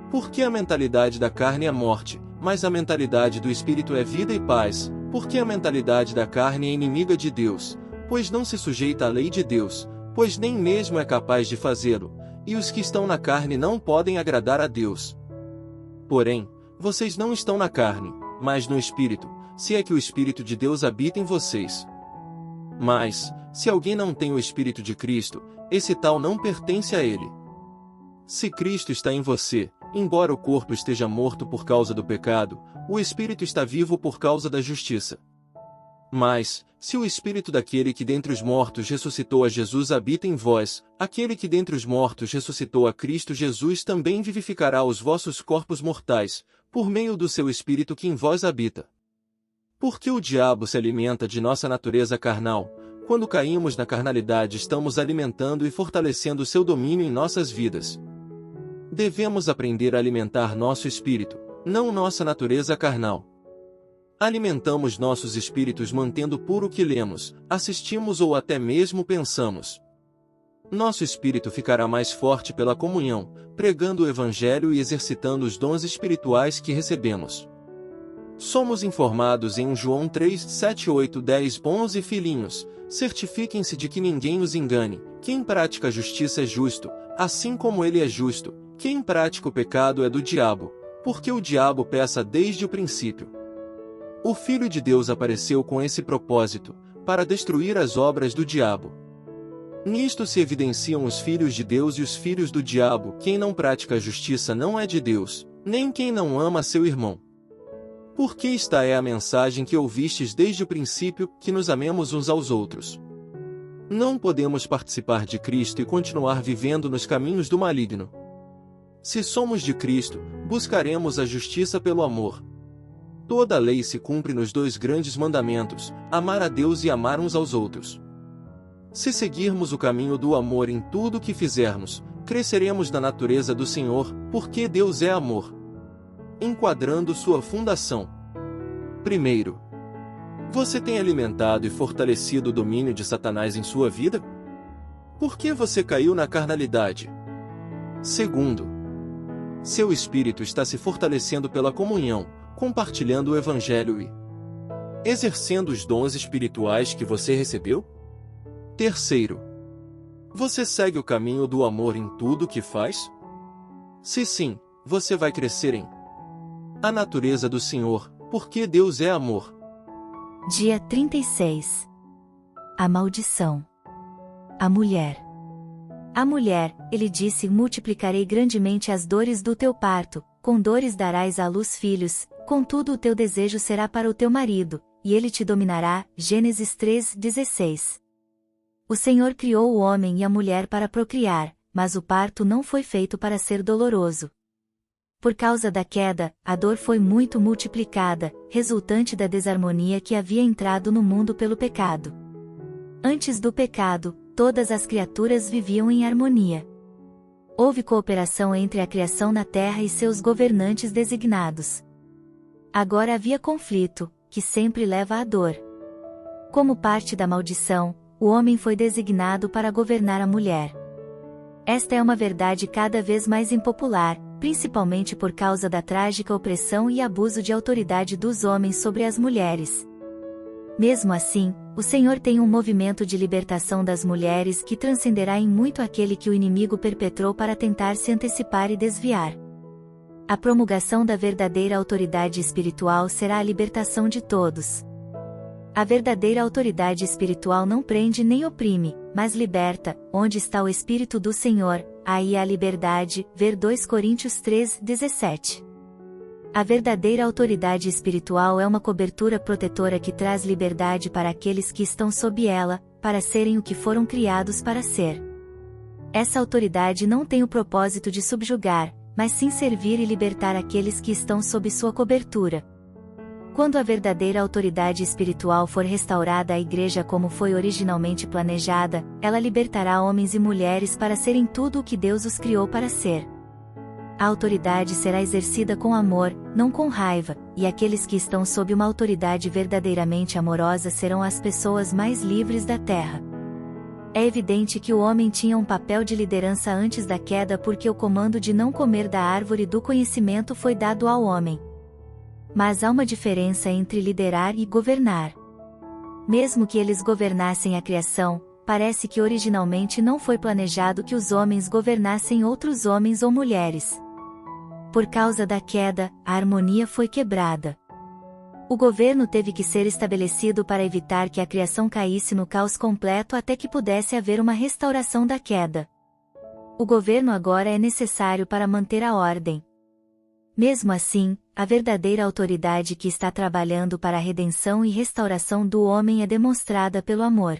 Porque a mentalidade da carne é morte, mas a mentalidade do Espírito é vida e paz, porque a mentalidade da carne é inimiga de Deus, pois não se sujeita à lei de Deus, pois nem mesmo é capaz de fazê-lo, e os que estão na carne não podem agradar a Deus. Porém, vocês não estão na carne, mas no Espírito, se é que o Espírito de Deus habita em vocês. Mas, se alguém não tem o Espírito de Cristo, esse tal não pertence a ele. Se Cristo está em você, embora o corpo esteja morto por causa do pecado, o Espírito está vivo por causa da justiça. Mas, se o Espírito daquele que dentre os mortos ressuscitou a Jesus habita em vós, aquele que dentre os mortos ressuscitou a Cristo Jesus também vivificará os vossos corpos mortais, por meio do seu Espírito que em vós habita. Porque o diabo se alimenta de nossa natureza carnal, Quando caímos na carnalidade, estamos alimentando e fortalecendo seu domínio em nossas vidas. Devemos aprender a alimentar nosso espírito, não nossa natureza carnal. Alimentamos nossos espíritos mantendo puro o que lemos, assistimos ou até mesmo pensamos. Nosso espírito ficará mais forte pela comunhão, pregando o Evangelho e exercitando os dons espirituais que recebemos. Somos informados em 1 João 3, 7, 8, 10, 11 Filhinhos, certifiquem-se de que ninguém os engane. Quem pratica a justiça é justo, assim como ele é justo. Quem pratica o pecado é do diabo, porque o diabo peca desde o princípio. O Filho de Deus apareceu com esse propósito, para destruir as obras do diabo. Nisto se evidenciam os filhos de Deus e os filhos do diabo. Quem não pratica a justiça não é de Deus, nem quem não ama seu irmão. Porque esta é a mensagem que ouvistes desde o princípio, que nos amemos uns aos outros. Não podemos participar de Cristo e continuar vivendo nos caminhos do maligno. Se somos de Cristo, buscaremos a justiça pelo amor. Toda a lei se cumpre nos 2 grandes mandamentos, amar a Deus e amar uns aos outros. Se seguirmos o caminho do amor em tudo o que fizermos, cresceremos na natureza do Senhor, porque Deus é amor. Enquadrando sua fundação. Primeiro, você tem alimentado e fortalecido o domínio de Satanás em sua vida? Por que você caiu na carnalidade? Segundo, seu espírito está se fortalecendo pela comunhão, compartilhando o Evangelho e exercendo os dons espirituais que você recebeu? Terceiro, você segue o caminho do amor em tudo o que faz? Se sim, você vai crescer em a natureza do Senhor, porque Deus é amor. Dia 36. A maldição. A mulher. A mulher, ele disse: multiplicarei grandemente as dores do teu parto, com dores darás à luz filhos, contudo o teu desejo será para o teu marido, e ele te dominará. Gênesis 3:16. O Senhor criou o homem e a mulher para procriar, mas o parto não foi feito para ser doloroso. Por causa da queda, a dor foi muito multiplicada, resultante da desarmonia que havia entrado no mundo pelo pecado. Antes do pecado, todas as criaturas viviam em harmonia. Houve cooperação entre a criação na terra e seus governantes designados. Agora havia conflito, que sempre leva à dor. Como parte da maldição, o homem foi designado para governar a mulher. Esta é uma verdade cada vez mais impopular, principalmente por causa da trágica opressão e abuso de autoridade dos homens sobre as mulheres. Mesmo assim, o Senhor tem um movimento de libertação das mulheres que transcenderá em muito aquele que o inimigo perpetrou para tentar se antecipar e desviar. A promulgação da verdadeira autoridade espiritual será a libertação de todos. A verdadeira autoridade espiritual não prende nem oprime, mas liberta. Onde está o Espírito do Senhor, aí há liberdade. Ver 2 Coríntios 3:17. A verdadeira autoridade espiritual é uma cobertura protetora que traz liberdade para aqueles que estão sob ela, para serem o que foram criados para ser. Essa autoridade não tem o propósito de subjugar, mas sim servir e libertar aqueles que estão sob sua cobertura. Quando a verdadeira autoridade espiritual for restaurada à igreja como foi originalmente planejada, ela libertará homens e mulheres para serem tudo o que Deus os criou para ser. A autoridade será exercida com amor, não com raiva, e aqueles que estão sob uma autoridade verdadeiramente amorosa serão as pessoas mais livres da terra. É evidente que o homem tinha um papel de liderança antes da queda porque o comando de não comer da árvore do conhecimento foi dado ao homem. Mas há uma diferença entre liderar e governar. Mesmo que eles governassem a criação, parece que originalmente não foi planejado que os homens governassem outros homens ou mulheres. Por causa da queda, a harmonia foi quebrada. O governo teve que ser estabelecido para evitar que a criação caísse no caos completo até que pudesse haver uma restauração da queda. O governo agora é necessário para manter a ordem. Mesmo assim, a verdadeira autoridade que está trabalhando para a redenção e restauração do homem é demonstrada pelo amor.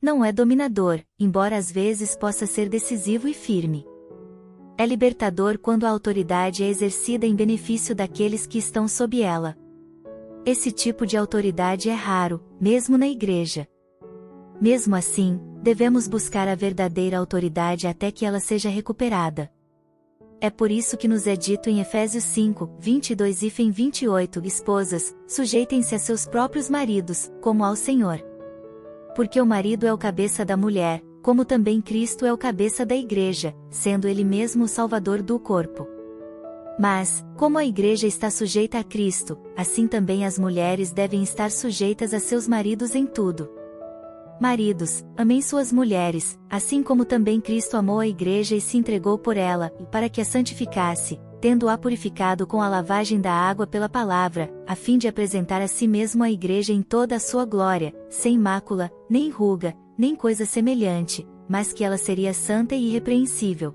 Não é dominador, embora às vezes possa ser decisivo e firme. É libertador quando a autoridade é exercida em benefício daqueles que estão sob ela. Esse tipo de autoridade é raro, mesmo na igreja. Mesmo assim, devemos buscar a verdadeira autoridade até que ela seja recuperada. É por isso que nos é dito em Efésios 5, 22 e 28, esposas, sujeitem-se a seus próprios maridos, como ao Senhor. Porque o marido é o cabeça da mulher, como também Cristo é o cabeça da igreja, sendo ele mesmo o salvador do corpo. Mas, como a igreja está sujeita a Cristo, assim também as mulheres devem estar sujeitas a seus maridos em tudo. Maridos, amem suas mulheres, assim como também Cristo amou a igreja e se entregou por ela, para que a santificasse, tendo-a purificado com a lavagem da água pela palavra, a fim de apresentar a si mesmo a igreja em toda a sua glória, sem mácula, nem ruga, nem coisa semelhante, mas que ela seria santa e irrepreensível.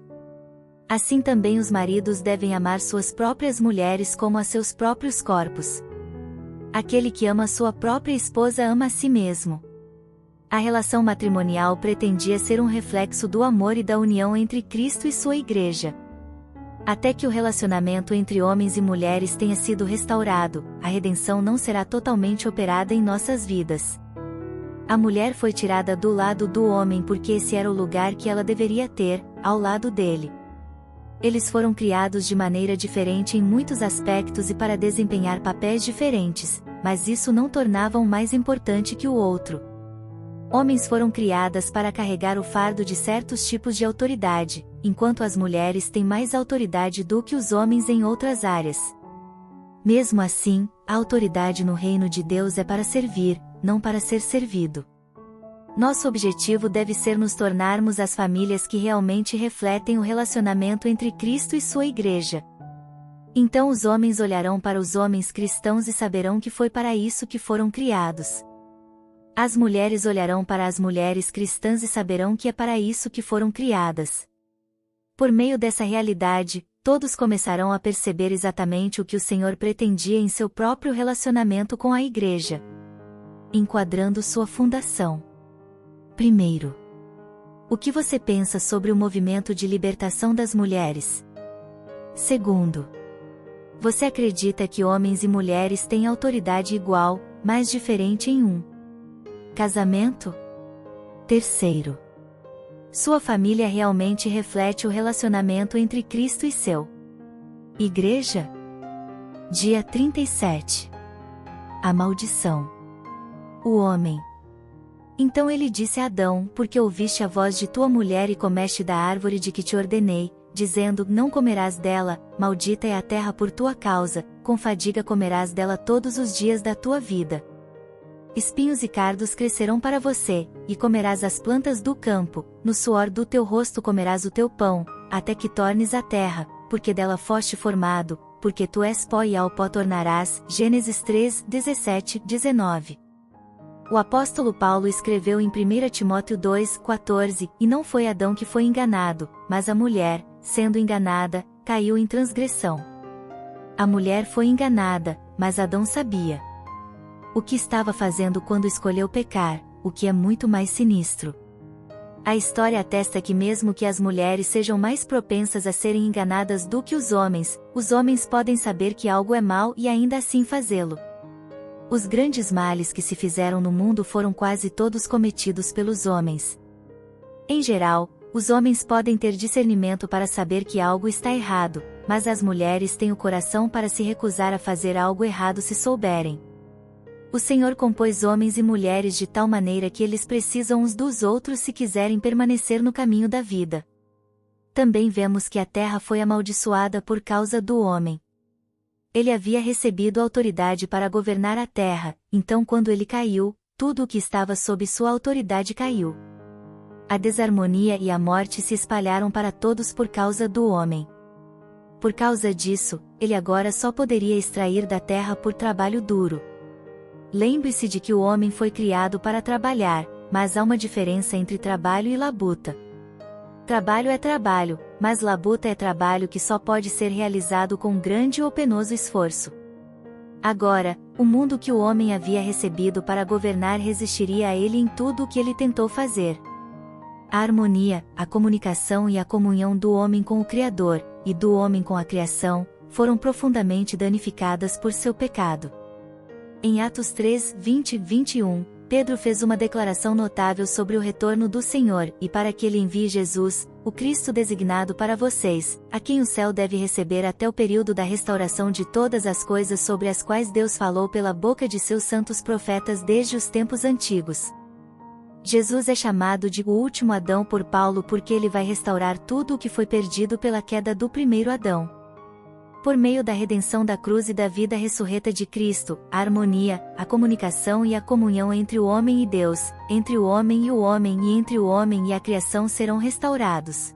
Assim também os maridos devem amar suas próprias mulheres como a seus próprios corpos. Aquele que ama sua própria esposa ama a si mesmo. A relação matrimonial pretendia ser um reflexo do amor e da união entre Cristo e sua igreja. Até que o relacionamento entre homens e mulheres tenha sido restaurado, a redenção não será totalmente operada em nossas vidas. A mulher foi tirada do lado do homem porque esse era o lugar que ela deveria ter, ao lado dele. Eles foram criados de maneira diferente em muitos aspectos e para desempenhar papéis diferentes, mas isso não tornava um mais importante que o outro. Homens foram criadas para carregar o fardo de certos tipos de autoridade, enquanto as mulheres têm mais autoridade do que os homens em outras áreas. Mesmo assim, a autoridade no reino de Deus é para servir, não para ser servido. Nosso objetivo deve ser nos tornarmos as famílias que realmente refletem o relacionamento entre Cristo e sua igreja. Então os homens olharão para os homens cristãos e saberão que foi para isso que foram criados. As mulheres olharão para as mulheres cristãs e saberão que é para isso que foram criadas. Por meio dessa realidade, todos começarão a perceber exatamente o que o Senhor pretendia em seu próprio relacionamento com a igreja. Enquadrando sua fundação. Primeiro, o que você pensa sobre o movimento de libertação das mulheres? Segundo, você acredita que homens e mulheres têm autoridade igual, mas diferente em um casamento? Terceiro, sua família realmente reflete o relacionamento entre Cristo e seu igreja? Dia 37. A maldição. O homem. Então ele disse a Adão, porque ouviste a voz de tua mulher e comeste da árvore de que te ordenei, dizendo, não comerás dela, maldita é a terra por tua causa, com fadiga comerás dela todos os dias da tua vida. Espinhos e cardos crescerão para você, e comerás as plantas do campo, no suor do teu rosto comerás o teu pão, até que tornes a terra, porque dela foste formado, porque tu és pó e ao pó tornarás. Gênesis 3, 17, 19. O apóstolo Paulo escreveu em 1 Timóteo 2, 14, e não foi Adão que foi enganado, mas a mulher, sendo enganada, caiu em transgressão. A mulher foi enganada, mas Adão sabia o que estava fazendo quando escolheu pecar, o que é muito mais sinistro. A história atesta que mesmo que as mulheres sejam mais propensas a serem enganadas do que os homens podem saber que algo é mal e ainda assim fazê-lo. Os grandes males que se fizeram no mundo foram quase todos cometidos pelos homens. Em geral, os homens podem ter discernimento para saber que algo está errado, mas as mulheres têm o coração para se recusar a fazer algo errado se souberem. O Senhor compôs homens e mulheres de tal maneira que eles precisam uns dos outros se quiserem permanecer no caminho da vida. Também vemos que a terra foi amaldiçoada por causa do homem. Ele havia recebido autoridade para governar a terra, então quando ele caiu, tudo o que estava sob sua autoridade caiu. A desarmonia e a morte se espalharam para todos por causa do homem. Por causa disso, ele agora só poderia extrair da terra por trabalho duro. Lembre-se de que o homem foi criado para trabalhar, mas há uma diferença entre trabalho e labuta. Trabalho é trabalho, mas labuta é trabalho que só pode ser realizado com grande ou penoso esforço. Agora, o mundo que o homem havia recebido para governar resistiria a ele em tudo o que ele tentou fazer. A harmonia, a comunicação e a comunhão do homem com o Criador, e do homem com a criação, foram profundamente danificadas por seu pecado. Em Atos 3, 20 e 21, Pedro fez uma declaração notável sobre o retorno do Senhor, e para que ele envie Jesus, o Cristo designado para vocês, a quem o céu deve receber até o período da restauração de todas as coisas sobre as quais Deus falou pela boca de seus santos profetas desde os tempos antigos. Jesus é chamado de o último Adão por Paulo porque ele vai restaurar tudo o que foi perdido pela queda do primeiro Adão. Por meio da redenção da cruz e da vida ressurreta de Cristo, a harmonia, a comunicação e a comunhão entre o homem e Deus, entre o homem e o homem e entre o homem e a criação serão restaurados.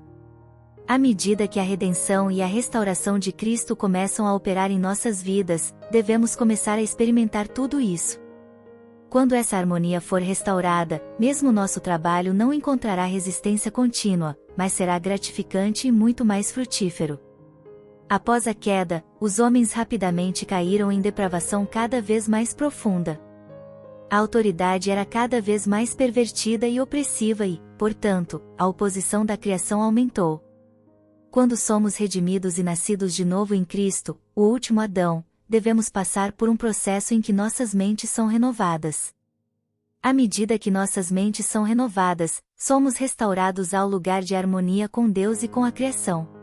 À medida que a redenção e a restauração de Cristo começam a operar em nossas vidas, devemos começar a experimentar tudo isso. Quando essa harmonia for restaurada, mesmo nosso trabalho não encontrará resistência contínua, mas será gratificante e muito mais frutífero. Após a queda, os homens rapidamente caíram em depravação cada vez mais profunda. A autoridade era cada vez mais pervertida e opressiva e, portanto, a oposição da criação aumentou. Quando somos redimidos e nascidos de novo em Cristo, o último Adão, devemos passar por um processo em que nossas mentes são renovadas. À medida que nossas mentes são renovadas, somos restaurados ao lugar de harmonia com Deus e com a criação.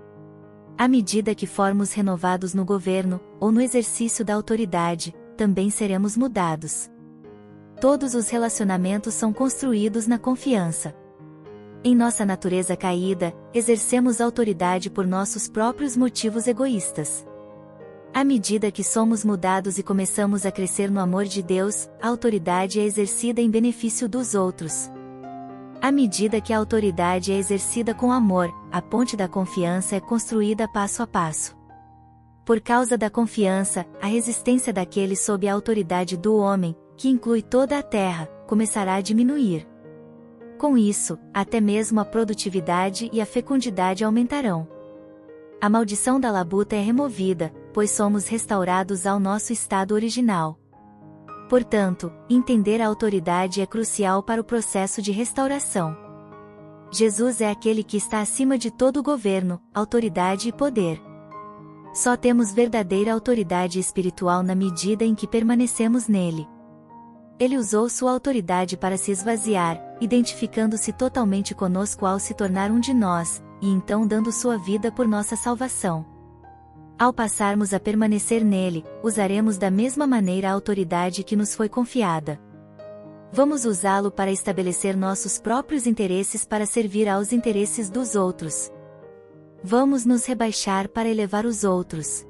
À medida que formos renovados no governo, ou no exercício da autoridade, também seremos mudados. Todos os relacionamentos são construídos na confiança. Em nossa natureza caída, exercemos autoridade por nossos próprios motivos egoístas. À medida que somos mudados e começamos a crescer no amor de Deus, a autoridade é exercida em benefício dos outros. À medida que a autoridade é exercida com amor, a ponte da confiança é construída passo a passo. Por causa da confiança, a resistência daquele sob a autoridade do homem, que inclui toda a terra, começará a diminuir. Com isso, até mesmo a produtividade e a fecundidade aumentarão. A maldição da labuta é removida, pois somos restaurados ao nosso estado original. Portanto, entender a autoridade é crucial para o processo de restauração. Jesus é aquele que está acima de todo governo, autoridade e poder. Só temos verdadeira autoridade espiritual na medida em que permanecemos nele. Ele usou sua autoridade para se esvaziar, identificando-se totalmente conosco ao se tornar um de nós, e então dando sua vida por nossa salvação. Ao passarmos a permanecer nele, usaremos da mesma maneira a autoridade que nos foi confiada. Vamos usá-lo para estabelecer nossos próprios interesses para servir aos interesses dos outros. Vamos nos rebaixar para elevar os outros.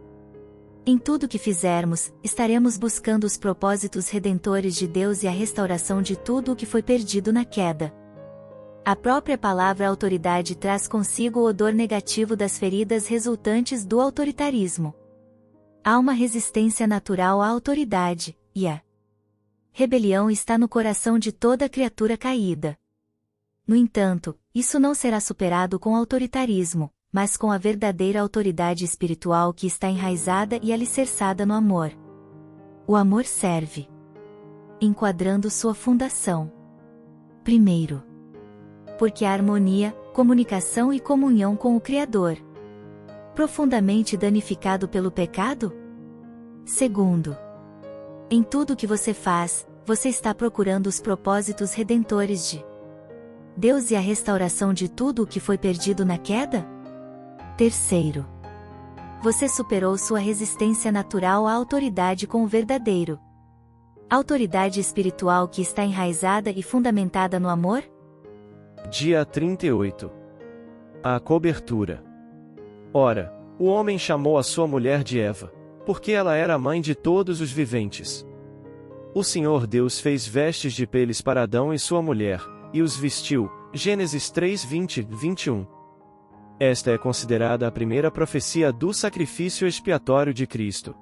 Em tudo que fizermos, estaremos buscando os propósitos redentores de Deus e a restauração de tudo o que foi perdido na queda. A própria palavra autoridade traz consigo o odor negativo das feridas resultantes do autoritarismo. Há uma resistência natural à autoridade, e a rebelião está no coração de toda criatura caída. No entanto, isso não será superado com autoritarismo, mas com a verdadeira autoridade espiritual que está enraizada e alicerçada no amor. O amor serve. Enquadrando sua fundação. Primeiro, porque a harmonia, comunicação e comunhão com o Criador. Profundamente danificado pelo pecado? Segundo, em tudo que você faz, você está procurando os propósitos redentores de Deus e a restauração de tudo o que foi perdido na queda? Terceiro, você superou sua resistência natural à autoridade com o verdadeiro autoridade espiritual que está enraizada e fundamentada no amor? Dia 38. A cobertura. Ora, o homem chamou a sua mulher de Eva, porque ela era a mãe de todos os viventes. O Senhor Deus fez vestes de peles para Adão e sua mulher, e os vestiu. Gênesis 3, 20, 21. Esta é considerada a primeira profecia do sacrifício expiatório de Cristo.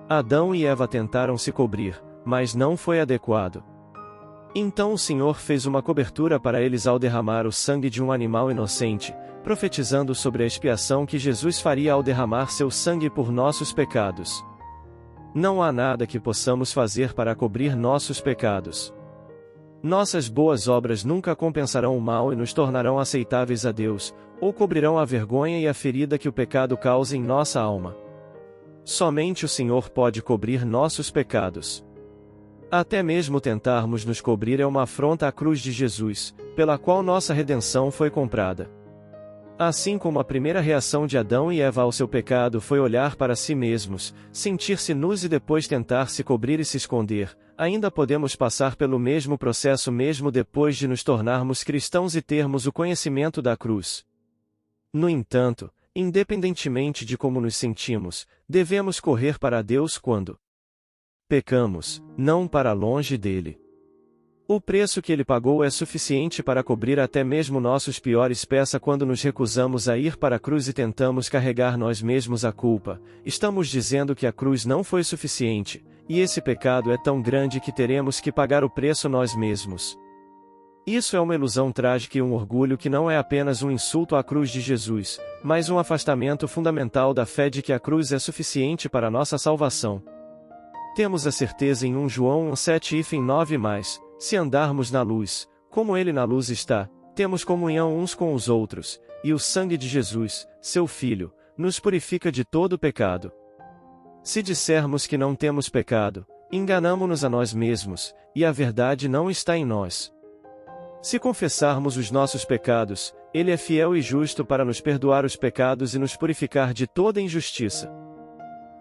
Adão e Eva tentaram se cobrir, mas não foi adequado. Então o Senhor fez uma cobertura para eles ao derramar o sangue de um animal inocente, profetizando sobre a expiação que Jesus faria ao derramar seu sangue por nossos pecados. Não há nada que possamos fazer para cobrir nossos pecados. Nossas boas obras nunca compensarão o mal e nos tornarão aceitáveis a Deus, ou cobrirão a vergonha e a ferida que o pecado causa em nossa alma. Somente o Senhor pode cobrir nossos pecados. Até mesmo tentarmos nos cobrir é uma afronta à cruz de Jesus, pela qual nossa redenção foi comprada. Assim como a primeira reação de Adão e Eva ao seu pecado foi olhar para si mesmos, sentir-se nus e depois tentar se cobrir e se esconder, ainda podemos passar pelo mesmo processo mesmo depois de nos tornarmos cristãos e termos o conhecimento da cruz. No entanto, independentemente de como nos sentimos, devemos correr para Deus quando pecamos, não para longe dele. O preço que ele pagou é suficiente para cobrir até mesmo nossos piores peças quando nos recusamos a ir para a cruz e tentamos carregar nós mesmos a culpa. Estamos dizendo que a cruz não foi suficiente, e esse pecado é tão grande que teremos que pagar o preço nós mesmos. Isso é uma ilusão trágica e um orgulho que não é apenas um insulto à cruz de Jesus, mas um afastamento fundamental da fé de que a cruz é suficiente para nossa salvação. Temos a certeza em 1 João 1:7-9, se andarmos na luz, como ele na luz está, temos comunhão uns com os outros, e o sangue de Jesus, seu Filho, nos purifica de todo pecado. Se dissermos que não temos pecado, enganamo-nos a nós mesmos, e a verdade não está em nós. Se confessarmos os nossos pecados, ele é fiel e justo para nos perdoar os pecados e nos purificar de toda injustiça.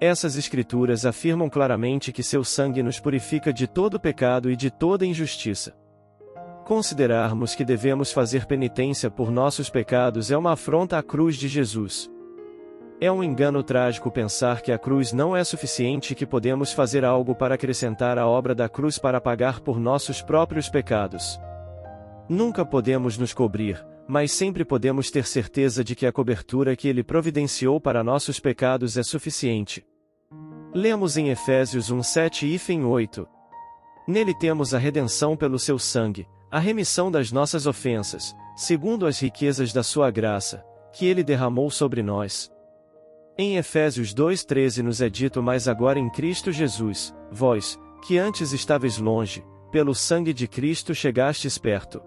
Essas escrituras afirmam claramente que seu sangue nos purifica de todo pecado e de toda injustiça. Considerarmos que devemos fazer penitência por nossos pecados é uma afronta à cruz de Jesus. É um engano trágico pensar que a cruz não é suficiente e que podemos fazer algo para acrescentar à obra da cruz para pagar por nossos próprios pecados. Nunca podemos nos cobrir, mas sempre podemos ter certeza de que a cobertura que ele providenciou para nossos pecados é suficiente. Lemos em Efésios 1:7-8. Nele temos a redenção pelo seu sangue, a remissão das nossas ofensas, segundo as riquezas da sua graça, que ele derramou sobre nós. Em Efésios 2:13 nos é dito: mas agora em Cristo Jesus, vós, que antes estáveis longe, pelo sangue de Cristo chegastes perto.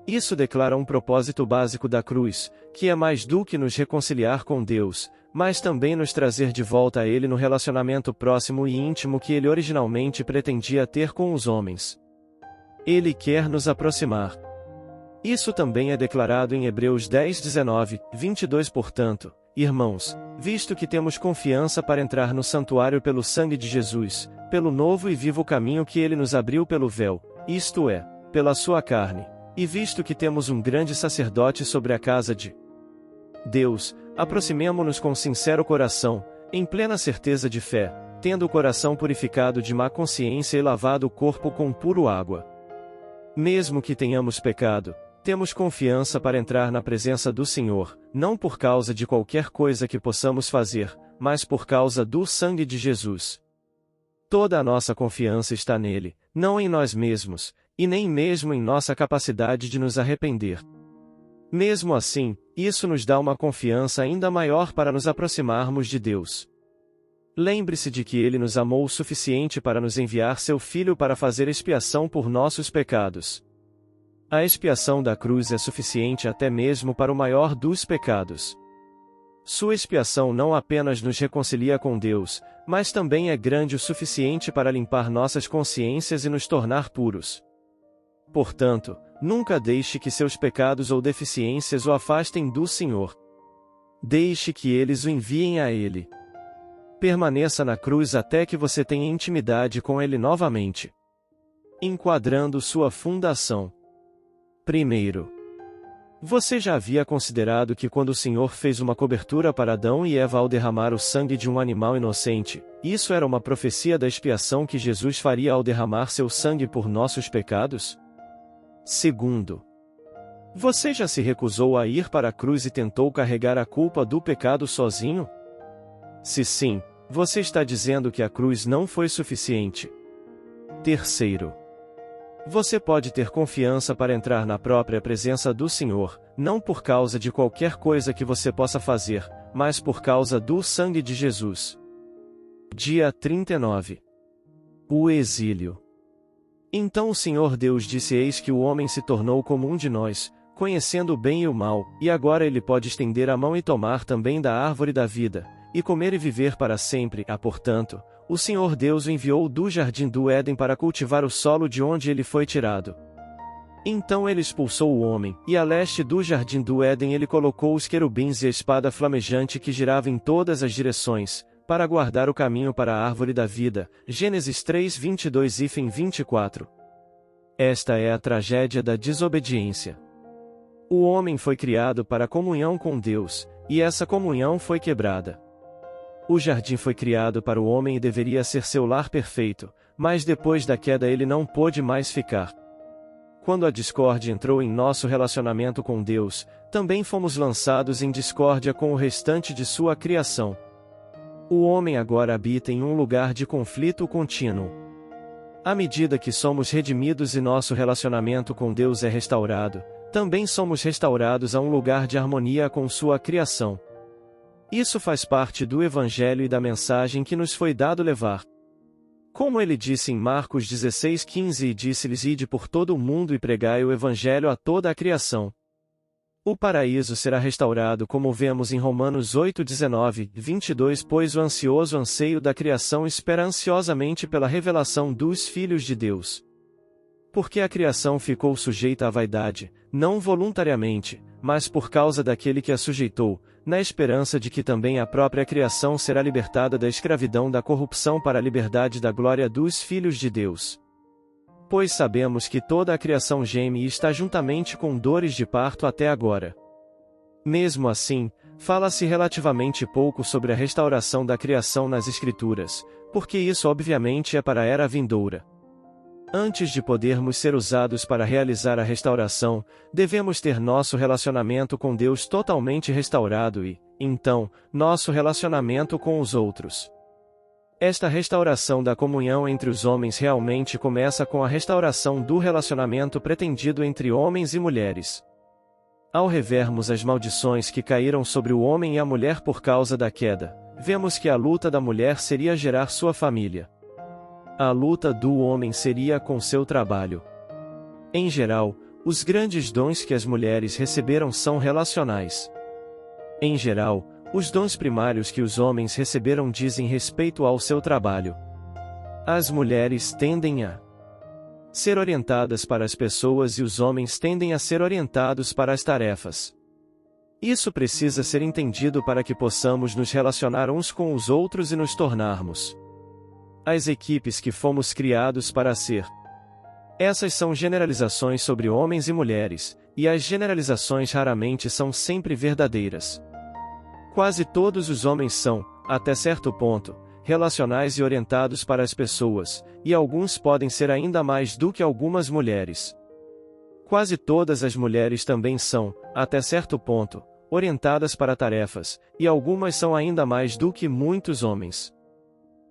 Isso declara um propósito básico da cruz, que é mais do que nos reconciliar com Deus, mas também nos trazer de volta a Ele no relacionamento próximo e íntimo que Ele originalmente pretendia ter com os homens. Ele quer nos aproximar. Isso também é declarado em Hebreus 10:19-22. Portanto, irmãos, visto que temos confiança para entrar no santuário pelo sangue de Jesus, pelo novo e vivo caminho que Ele nos abriu pelo véu, isto é, pela sua carne, e visto que temos um grande sacerdote sobre a casa de Deus, aproximemo-nos com sincero coração, em plena certeza de fé, tendo o coração purificado de má consciência e lavado o corpo com puro água. Mesmo que tenhamos pecado, temos confiança para entrar na presença do Senhor, não por causa de qualquer coisa que possamos fazer, mas por causa do sangue de Jesus. Toda a nossa confiança está nele, não em nós mesmos, e nem mesmo em nossa capacidade de nos arrepender. Mesmo assim, isso nos dá uma confiança ainda maior para nos aproximarmos de Deus. Lembre-se de que Ele nos amou o suficiente para nos enviar seu Filho para fazer expiação por nossos pecados. A expiação da cruz é suficiente até mesmo para o maior dos pecados. Sua expiação não apenas nos reconcilia com Deus, mas também é grande o suficiente para limpar nossas consciências e nos tornar puros. Portanto, nunca deixe que seus pecados ou deficiências o afastem do Senhor. Deixe que eles o enviem a Ele. Permaneça na cruz até que você tenha intimidade com Ele novamente. Enquadrando sua fundação. Primeiro, você já havia considerado que quando o Senhor fez uma cobertura para Adão e Eva ao derramar o sangue de um animal inocente, isso era uma profecia da expiação que Jesus faria ao derramar seu sangue por nossos pecados? Segundo, você já se recusou a ir para a cruz e tentou carregar a culpa do pecado sozinho? Se sim, você está dizendo que a cruz não foi suficiente. Terceiro, você pode ter confiança para entrar na própria presença do Senhor, não por causa de qualquer coisa que você possa fazer, mas por causa do sangue de Jesus. Dia 39. O exílio. Então o Senhor Deus disse: eis que o homem se tornou como um de nós, conhecendo o bem e o mal, e agora ele pode estender a mão e tomar também da árvore da vida, e comer e viver para sempre. Portanto, o Senhor Deus o enviou do jardim do Éden para cultivar o solo de onde ele foi tirado. Então ele expulsou o homem, e a leste do jardim do Éden ele colocou os querubins e a espada flamejante que girava em todas as direções, para guardar o caminho para a árvore da vida. Gênesis 3, 22 e 24. Esta é a tragédia da desobediência. O homem foi criado para a comunhão com Deus, e essa comunhão foi quebrada. O jardim foi criado para o homem e deveria ser seu lar perfeito, mas depois da queda ele não pôde mais ficar. Quando a discórdia entrou em nosso relacionamento com Deus, também fomos lançados em discórdia com o restante de sua criação. O homem agora habita em um lugar de conflito contínuo. À medida que somos redimidos e nosso relacionamento com Deus é restaurado, também somos restaurados a um lugar de harmonia com sua criação. Isso faz parte do Evangelho e da mensagem que nos foi dado levar. Como ele disse em Marcos 16:15 e disse-lhes: Ide por todo o mundo e pregai o Evangelho a toda a criação. O paraíso será restaurado como vemos em Romanos 8:19, 22 pois o ansioso anseio da criação espera ansiosamente pela revelação dos filhos de Deus. Porque a criação ficou sujeita à vaidade, não voluntariamente, mas por causa daquele que a sujeitou, na esperança de que também a própria criação será libertada da escravidão da corrupção para a liberdade da glória dos filhos de Deus. Pois sabemos que toda a criação geme e está juntamente com dores de parto até agora. Mesmo assim, fala-se relativamente pouco sobre a restauração da criação nas Escrituras, porque isso obviamente é para a era vindoura. Antes de podermos ser usados para realizar a restauração, devemos ter nosso relacionamento com Deus totalmente restaurado e, então, nosso relacionamento com os outros. Esta restauração da comunhão entre os homens realmente começa com a restauração do relacionamento pretendido entre homens e mulheres. Ao revermos as maldições que caíram sobre o homem e a mulher por causa da queda, vemos que a luta da mulher seria gerar sua família. A luta do homem seria com seu trabalho. Em geral, os grandes dons que as mulheres receberam são relacionais. Em geral, os dons primários que os homens receberam dizem respeito ao seu trabalho. As mulheres tendem a ser orientadas para as pessoas e os homens tendem a ser orientados para as tarefas. Isso precisa ser entendido para que possamos nos relacionar uns com os outros e nos tornarmos as equipes que fomos criados para ser. Essas são generalizações sobre homens e mulheres, e as generalizações raramente são sempre verdadeiras. Quase todos os homens são, até certo ponto, relacionais e orientados para as pessoas, e alguns podem ser ainda mais do que algumas mulheres. Quase todas as mulheres também são, até certo ponto, orientadas para tarefas, e algumas são ainda mais do que muitos homens.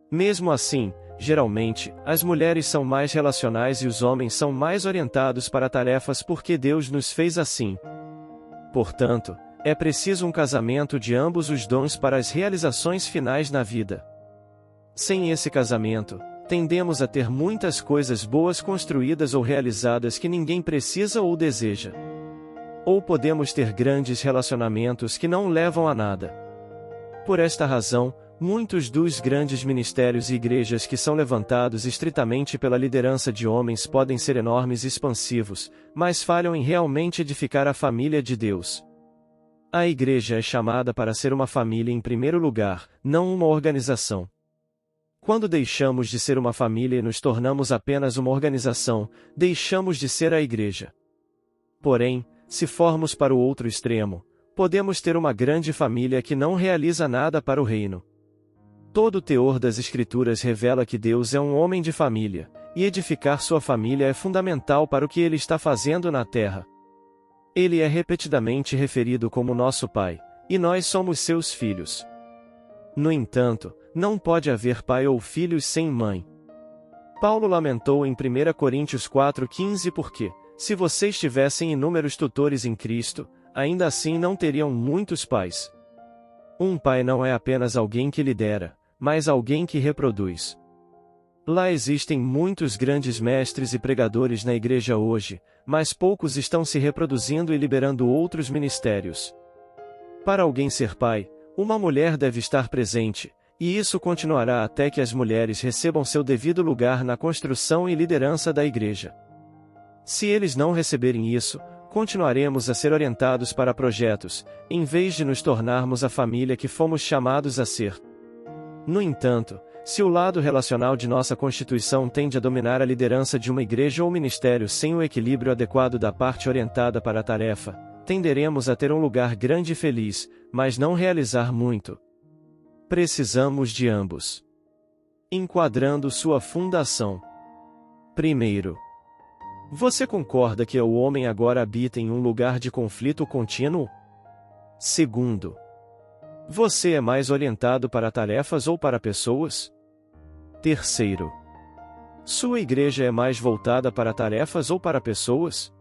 Mesmo assim, geralmente, as mulheres são mais relacionais e os homens são mais orientados para tarefas porque Deus nos fez assim. Portanto, é preciso um casamento de ambos os dons para as realizações finais na vida. Sem esse casamento, tendemos a ter muitas coisas boas construídas ou realizadas que ninguém precisa ou deseja. Ou podemos ter grandes relacionamentos que não levam a nada. Por esta razão, muitos dos grandes ministérios e igrejas que são levantados estritamente pela liderança de homens podem ser enormes e expansivos, mas falham em realmente edificar a família de Deus. A igreja é chamada para ser uma família em primeiro lugar, não uma organização. Quando deixamos de ser uma família e nos tornamos apenas uma organização, deixamos de ser a igreja. Porém, se formos para o outro extremo, podemos ter uma grande família que não realiza nada para o reino. Todo o teor das Escrituras revela que Deus é um homem de família, e edificar sua família é fundamental para o que ele está fazendo na terra. Ele é repetidamente referido como nosso Pai, e nós somos seus filhos. No entanto, não pode haver pai ou filhos sem mãe. Paulo lamentou em 1 Coríntios 4,15 porque, se vocês tivessem inúmeros tutores em Cristo, ainda assim não teriam muitos pais. Um pai não é apenas alguém que lidera, mas alguém que reproduz. Lá existem muitos grandes mestres e pregadores na igreja hoje, mas poucos estão se reproduzindo e liberando outros ministérios. Para alguém ser pai, uma mulher deve estar presente, E isso continuará até que as mulheres recebam seu devido lugar na construção e liderança da igreja. Se eles não receberem isso, continuaremos a ser orientados para projetos, em vez de nos tornarmos a família que fomos chamados a ser. No entanto, se o lado relacional de nossa Constituição tende a dominar a liderança de uma igreja ou ministério sem o equilíbrio adequado da parte orientada para a tarefa, tenderemos a ter um lugar grande e feliz, mas não realizar muito. Precisamos de ambos. Enquadrando sua fundação. Primeiro, você concorda que o homem agora habita em um lugar de conflito contínuo? Segundo, você é mais orientado para tarefas ou para pessoas? Terceiro, sua igreja é mais voltada para tarefas ou para pessoas?